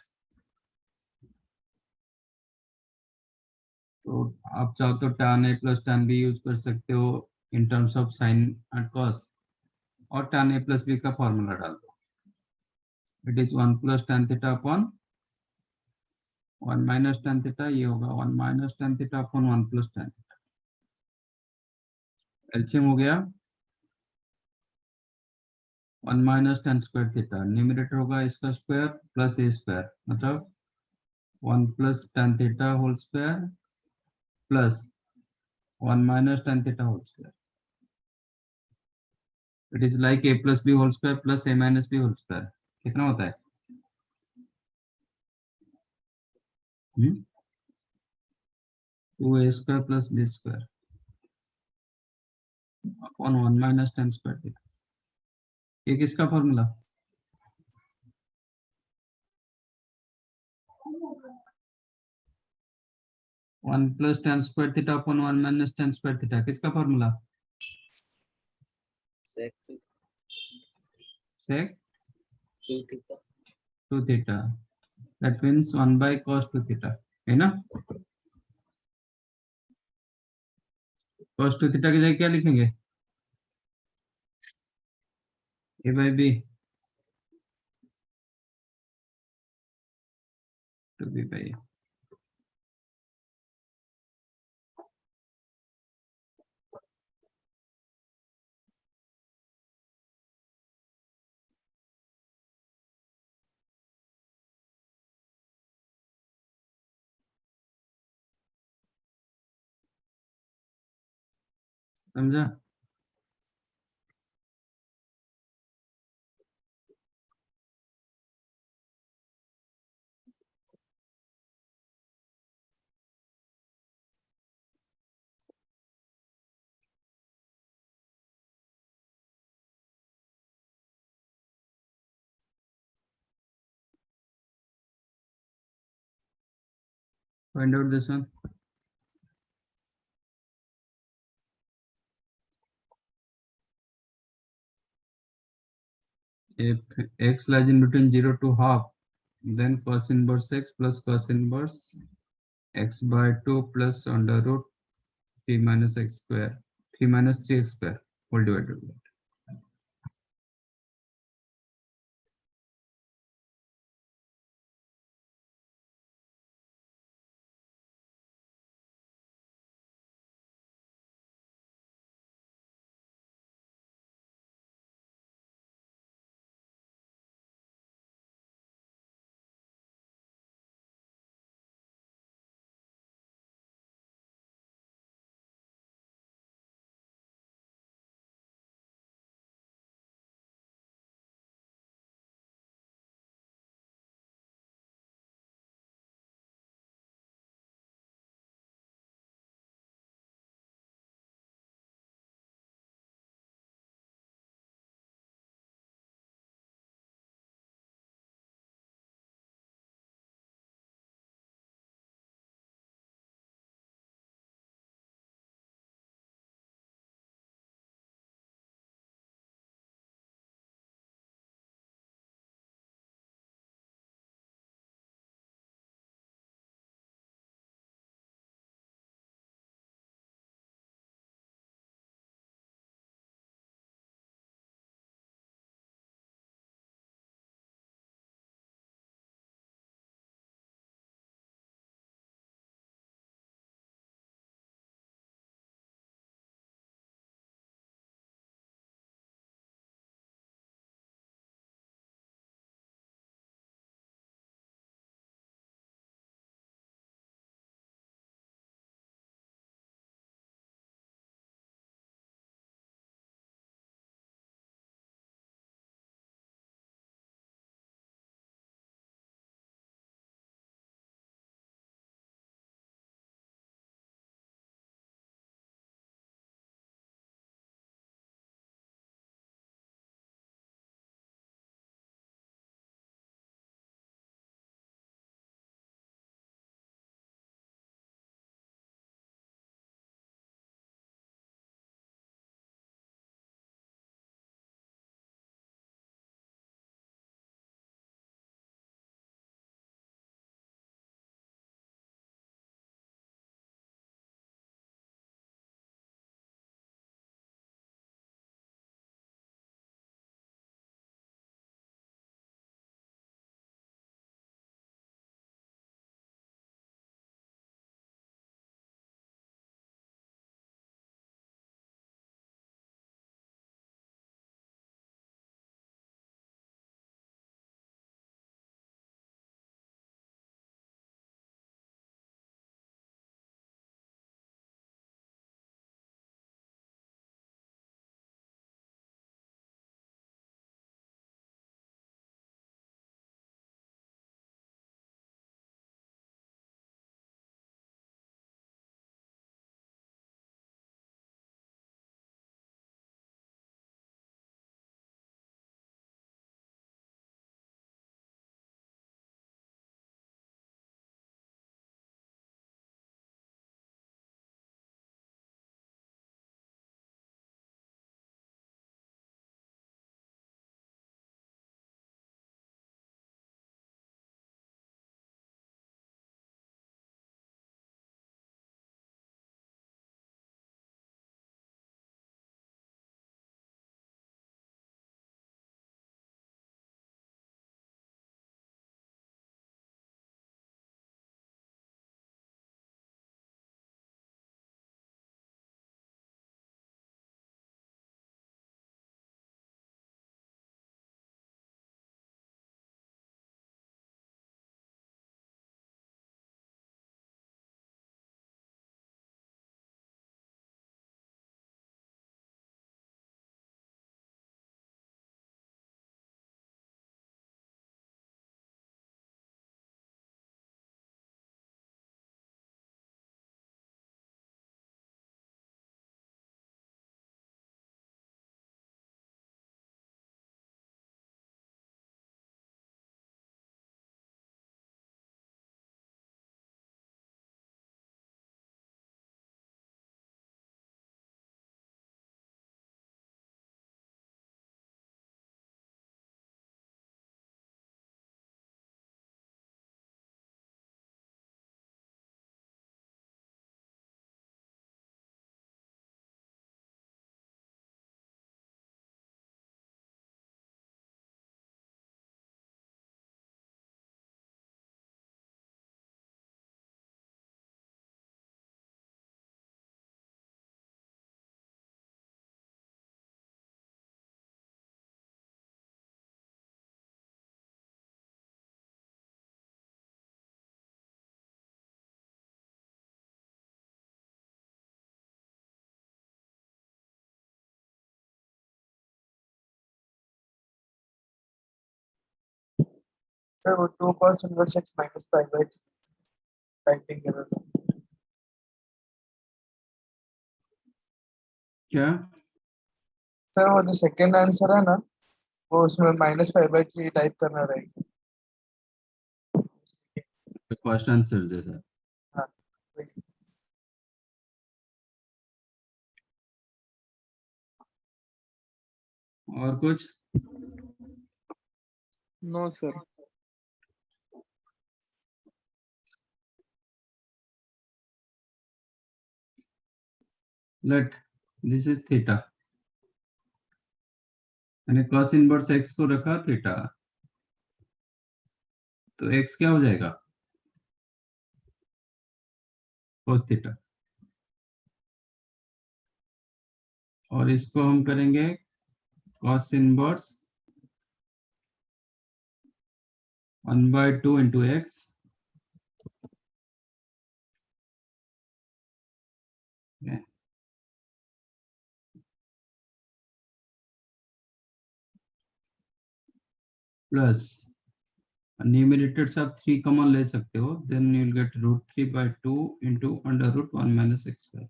तो आप चाहो तो tan a plus tan b use कर सकते हो इन terms of sine and cos, और tan a प्लस b का फॉर्मूला डाल दो। इट इज 1 प्लस tan theta upon 1 minus tan theta, ये होगा 1 माइनस tan थीटा अपॉन 1 प्लस tan थीटा। एलसीएम हो गया 1 minus tan square theta, numerator होगा इसका स्क्वायर प्लस ए स्क्वायर, मतलब 1 प्लस tan theta whole square plus 1 minus tan theta whole square. It is like a plus b whole square plus a minus b whole square. कितना होता है? 2a square plus b square upon 1 minus tan square theta. ये किसका formula? One plus tan square theta upon 1 minus tan square theta, किसका formula? sec sec 2 theta. 2 theta, that means 1 by cos 2 theta, है ना? cos 2 theta की जगह क्या लिखेंगे? a by b to b by a। समझा? Find out this one. If x lies in between 0 to half, then cos inverse x plus cos inverse x by 2 plus under root 3 minus x square, 3 minus 3x square whole divided by sir वो 2 cos inverse x minus pi by 3 typing error. क्या? Sir वो जो second answer है ना, वो उसमें minus 5/3 type करना रहेगा। फर्स्ट आंसर जैसा। हाँ वही। और कुछ? No sir. Let this is theta, मैंने cos इनवर्स x को रखा थीटा, तो x क्या हो जाएगा? cos theta. और इसको हम करेंगे cos inverse 1/2 into x plus numerator से आप 3 कॉमन ले सकते हो, then you will get √3/2 into √1 minus x²।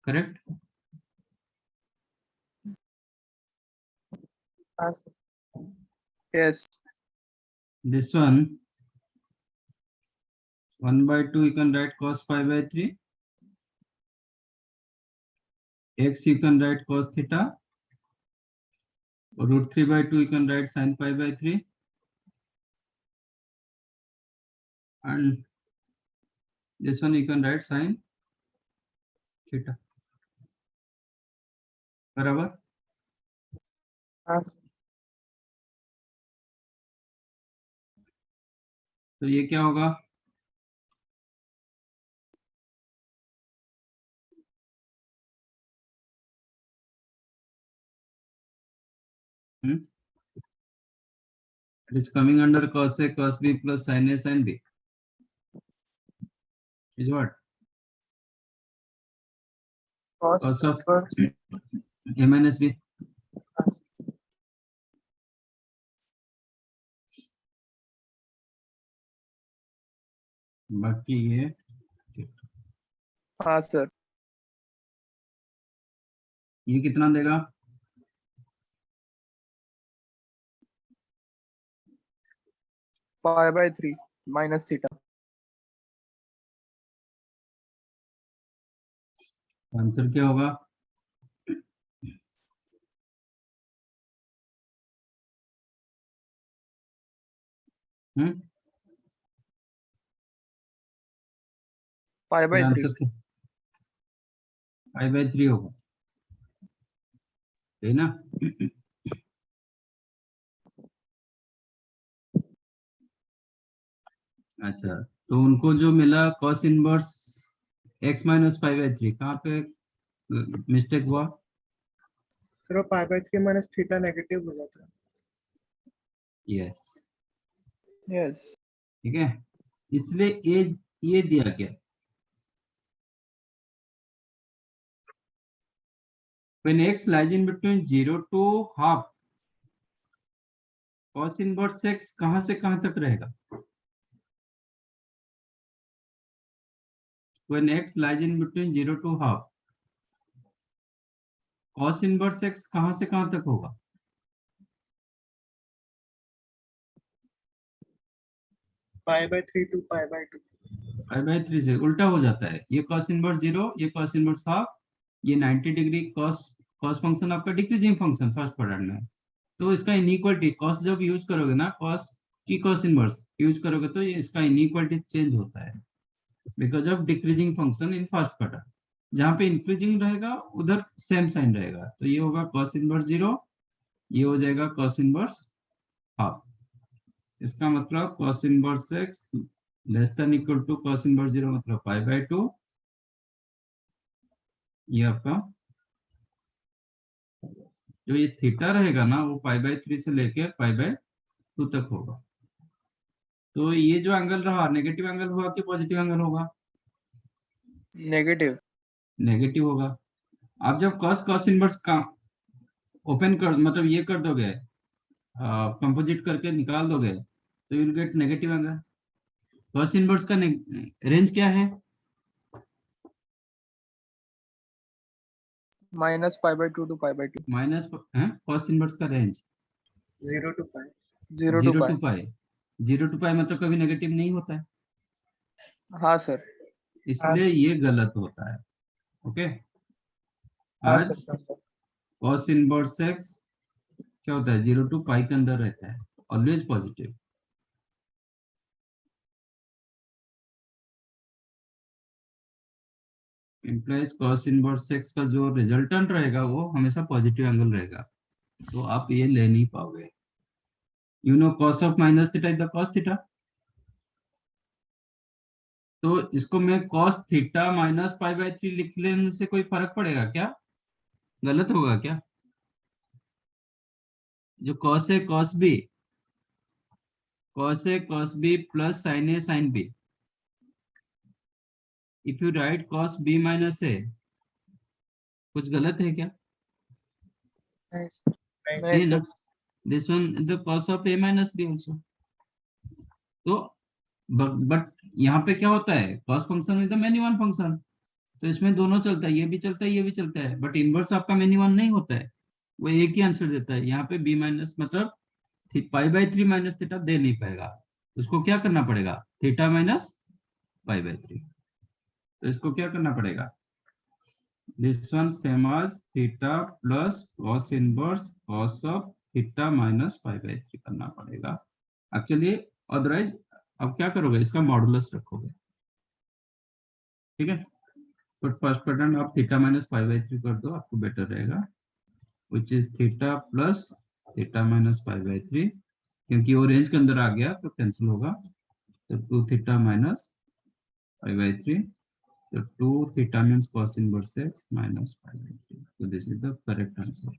Correct? हाँ sir. Yes. This one 1/2 you can write cos pi/3, x you can write cos theta, √3/2 you can write sin pi/3, and this one you can write sin theta। बराबर? हाँ sir. तो ये क्या होगा? It is coming under cos A cos B plus sin A sin B is what? cos Cos of inverse। A minus B। हाँ sir. बाकी ये हाँ सर। ये कितना देगा? pi/3 minus theta। आंसर क्या होगा? pi/3। आंसर क्या? pi/3 होगा, है ना? अच्छा, तो उनको जो मिला cos inverse x minus pi/3, कहाँ पे मिस्टेक हुआ? सर वो pi/3 माइनस थीटा नेगेटिव हो जाता है। Yes, yes. ठीक है, इसलिए ये दिया गया। When x lies in between 0 to half, cos inverse x कहां से कहां तक रहेगा? When x lies in between 0 to half, cos inverse x कहां से कहां तक होगा? pi/3 to pi/2। pi/3 से उल्टा हो जाता है, ये cos इनवर्स 0, ये cos इनवर्स हाफ, ये 90 डिग्री cos फंक्शन आपका डिक्रीजिंग फंक्शन फर्स्ट क्वाड्रेंट में, तो इसका इनइक्वालिटी cos जब यूज करोगे ना, cos की cos इनवर्स यूज करोगे तो ये इसका इनइक्वालिटी चेंज होता है because of decreasing function in first quadrant. जहां पे इंक्रीजिंग रहेगा उधर सेम साइन रहेगा, तो ये होगा cos इनवर्स 0, ये हो जाएगा cos इनवर्स हाफ। इसका मतलब cos inverse x less than equal to cos इनवर्स 0 मतलब pi/2, ये आपका जो ये थीटा रहेगा ना वो pi/3 से लेके pi/2 तक होगा। तो ये जो एंगल रहा नेगेटिव एंगल हुआ कि पॉजिटिव एंगल होगा? नेगेटिव। नेगेटिव होगा। आप जब cos इनवर्स का ओपन कर मतलब ये कर दोगे कंपोजिट करके निकाल दोगे तो you will get negative angle. Cos inverse का रेंज क्या है? Minus pi by two to pi by two, minus cos inverse का range 0 to pi. 0 0 to to pi. Pi. 0 to pi मतलब कभी नेगेटिव नहीं होता है, हाँ सर। इसलिए ये गलत होता है। ओके, हाँ आज sir sir. Cos inverse x क्या होता है? 0 टू पाई के अंदर रहता है, always positive. Implies cos inverse x का जो रिजल्टेंट रहेगा वो हमेशा पॉजिटिव एंगल रहेगा, तो आप ये ले नहीं पाओगे। You know cos of minus theta is the cos theta, तो इसको मैं cos theta minus pi by 3 लिख लेने से कोई फर्क पड़ेगा क्या? गलत होगा क्या? जो कॉस है cos B, cos A cos B plus sin A sin B. If you write cos B minus A, कुछ गलत है क्या? नहीं सर। नहीं ना, this one is the cos of A minus B also. तो बट यहाँ पे क्या होता है? cos function is the many one function, तो इसमें दोनों चलता है, ये भी चलता है ये भी चलता है, बट इनवर्स आपका मेनी वन नहीं होता है, वो एक ही आंसर देता है। यहाँ पे B माइनस मतलब पाई बाई 3 माइनस थीटा दे नहीं पाएगा, उसको क्या करना पड़ेगा? Theta minus pi by 3। तो इसको क्या करना पड़ेगा? This one same as theta plus cos inverse cos of theta minus pi by 3 करना पड़ेगा एक्चुअली। अदरवाइज अब क्या करोगे? इसका मॉडुलस रखोगे, ठीक है। तो फर्स्ट पैटर्न आप थीटा माइनस पाई बाई 3 कर दो, आपको बेटर रहेगा, which is theta plus theta minus pi by 3, क्योंकि वो रेंज के अंदर आ गया तो कैंसिल होगा, तो 2 theta minus pi by 3, so 2 theta means cos inverse x minus pi by 3. So this is the correct answer.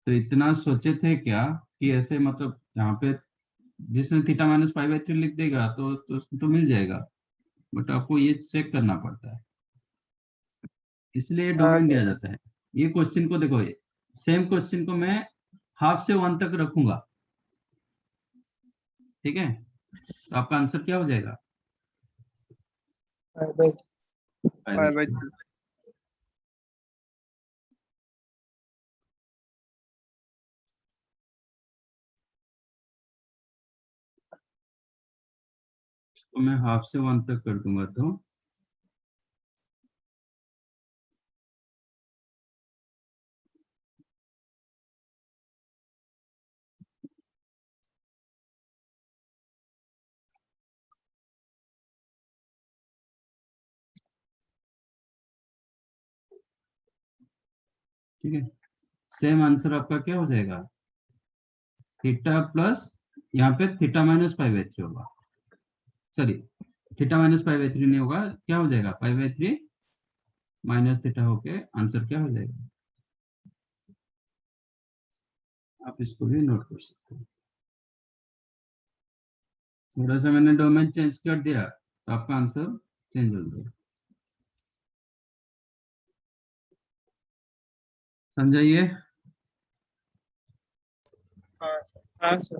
तो इतना सोचे थे क्या कि ऐसे मतलब यहाँ पे जिसने थीटा माइनस पाई बाई 3 लिख देगा तो उसको तो मिल जाएगा, बट आपको ये चेक करना पड़ता है, इसलिए डोमेन दिया जाता है। ये क्वेश्चन को देखो, सेम क्वेश्चन को मैं हाफ से 1 तक रखूंगा, ठीक है, तो आपका आंसर क्या हो जाएगा? Pi by pi by two. तो मैं हाफ से 1 तक कर दूंगा, तो ठीक है, सेम आंसर आपका क्या हो जाएगा? थीटा प्लस यहाँ पे थीटा माइनस पाई बाई 3 होगा, sorry theta minus pi by 3 नहीं होगा, क्या हो जाएगा? पाई बाई 3 माइनस थीटा होके आंसर क्या हो जाएगा? आप इसको भी नोट कर सकते हो। थोड़ा सा मैंने डोमेन चेंज कर दिया तो आपका आंसर चेंज हो जाएगा, समझाइए। हाँ सर. हाँ सर।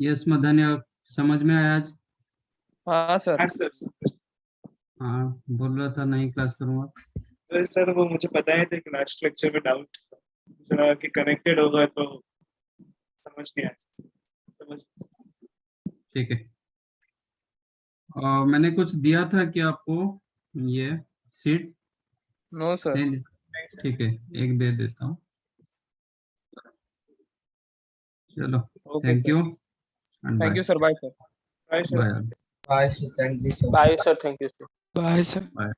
यस मध्यान्ह, समझ में आया आज? हाँ सर। हाँ सर सर। हाँ, बोल रहा था नहीं क्लास करूंगा। अरे सर वो मुझे पता है था कि लास्ट लेक्चर में डाउट था कि कनेक्टेड होगा तो समझ नहीं आया। समझ ठीक है, मैंने कुछ दिया था कि आपको ये सीट नो सर। नहीं, ठीक है, एक दे देता हूँ। चलो, okay thank sir. You and thank bye you sir. Bye sir. Bye, sir. Bye Bye, sir. Thank you, sir. Bye sir, thank you sir. Bye sir. Bye.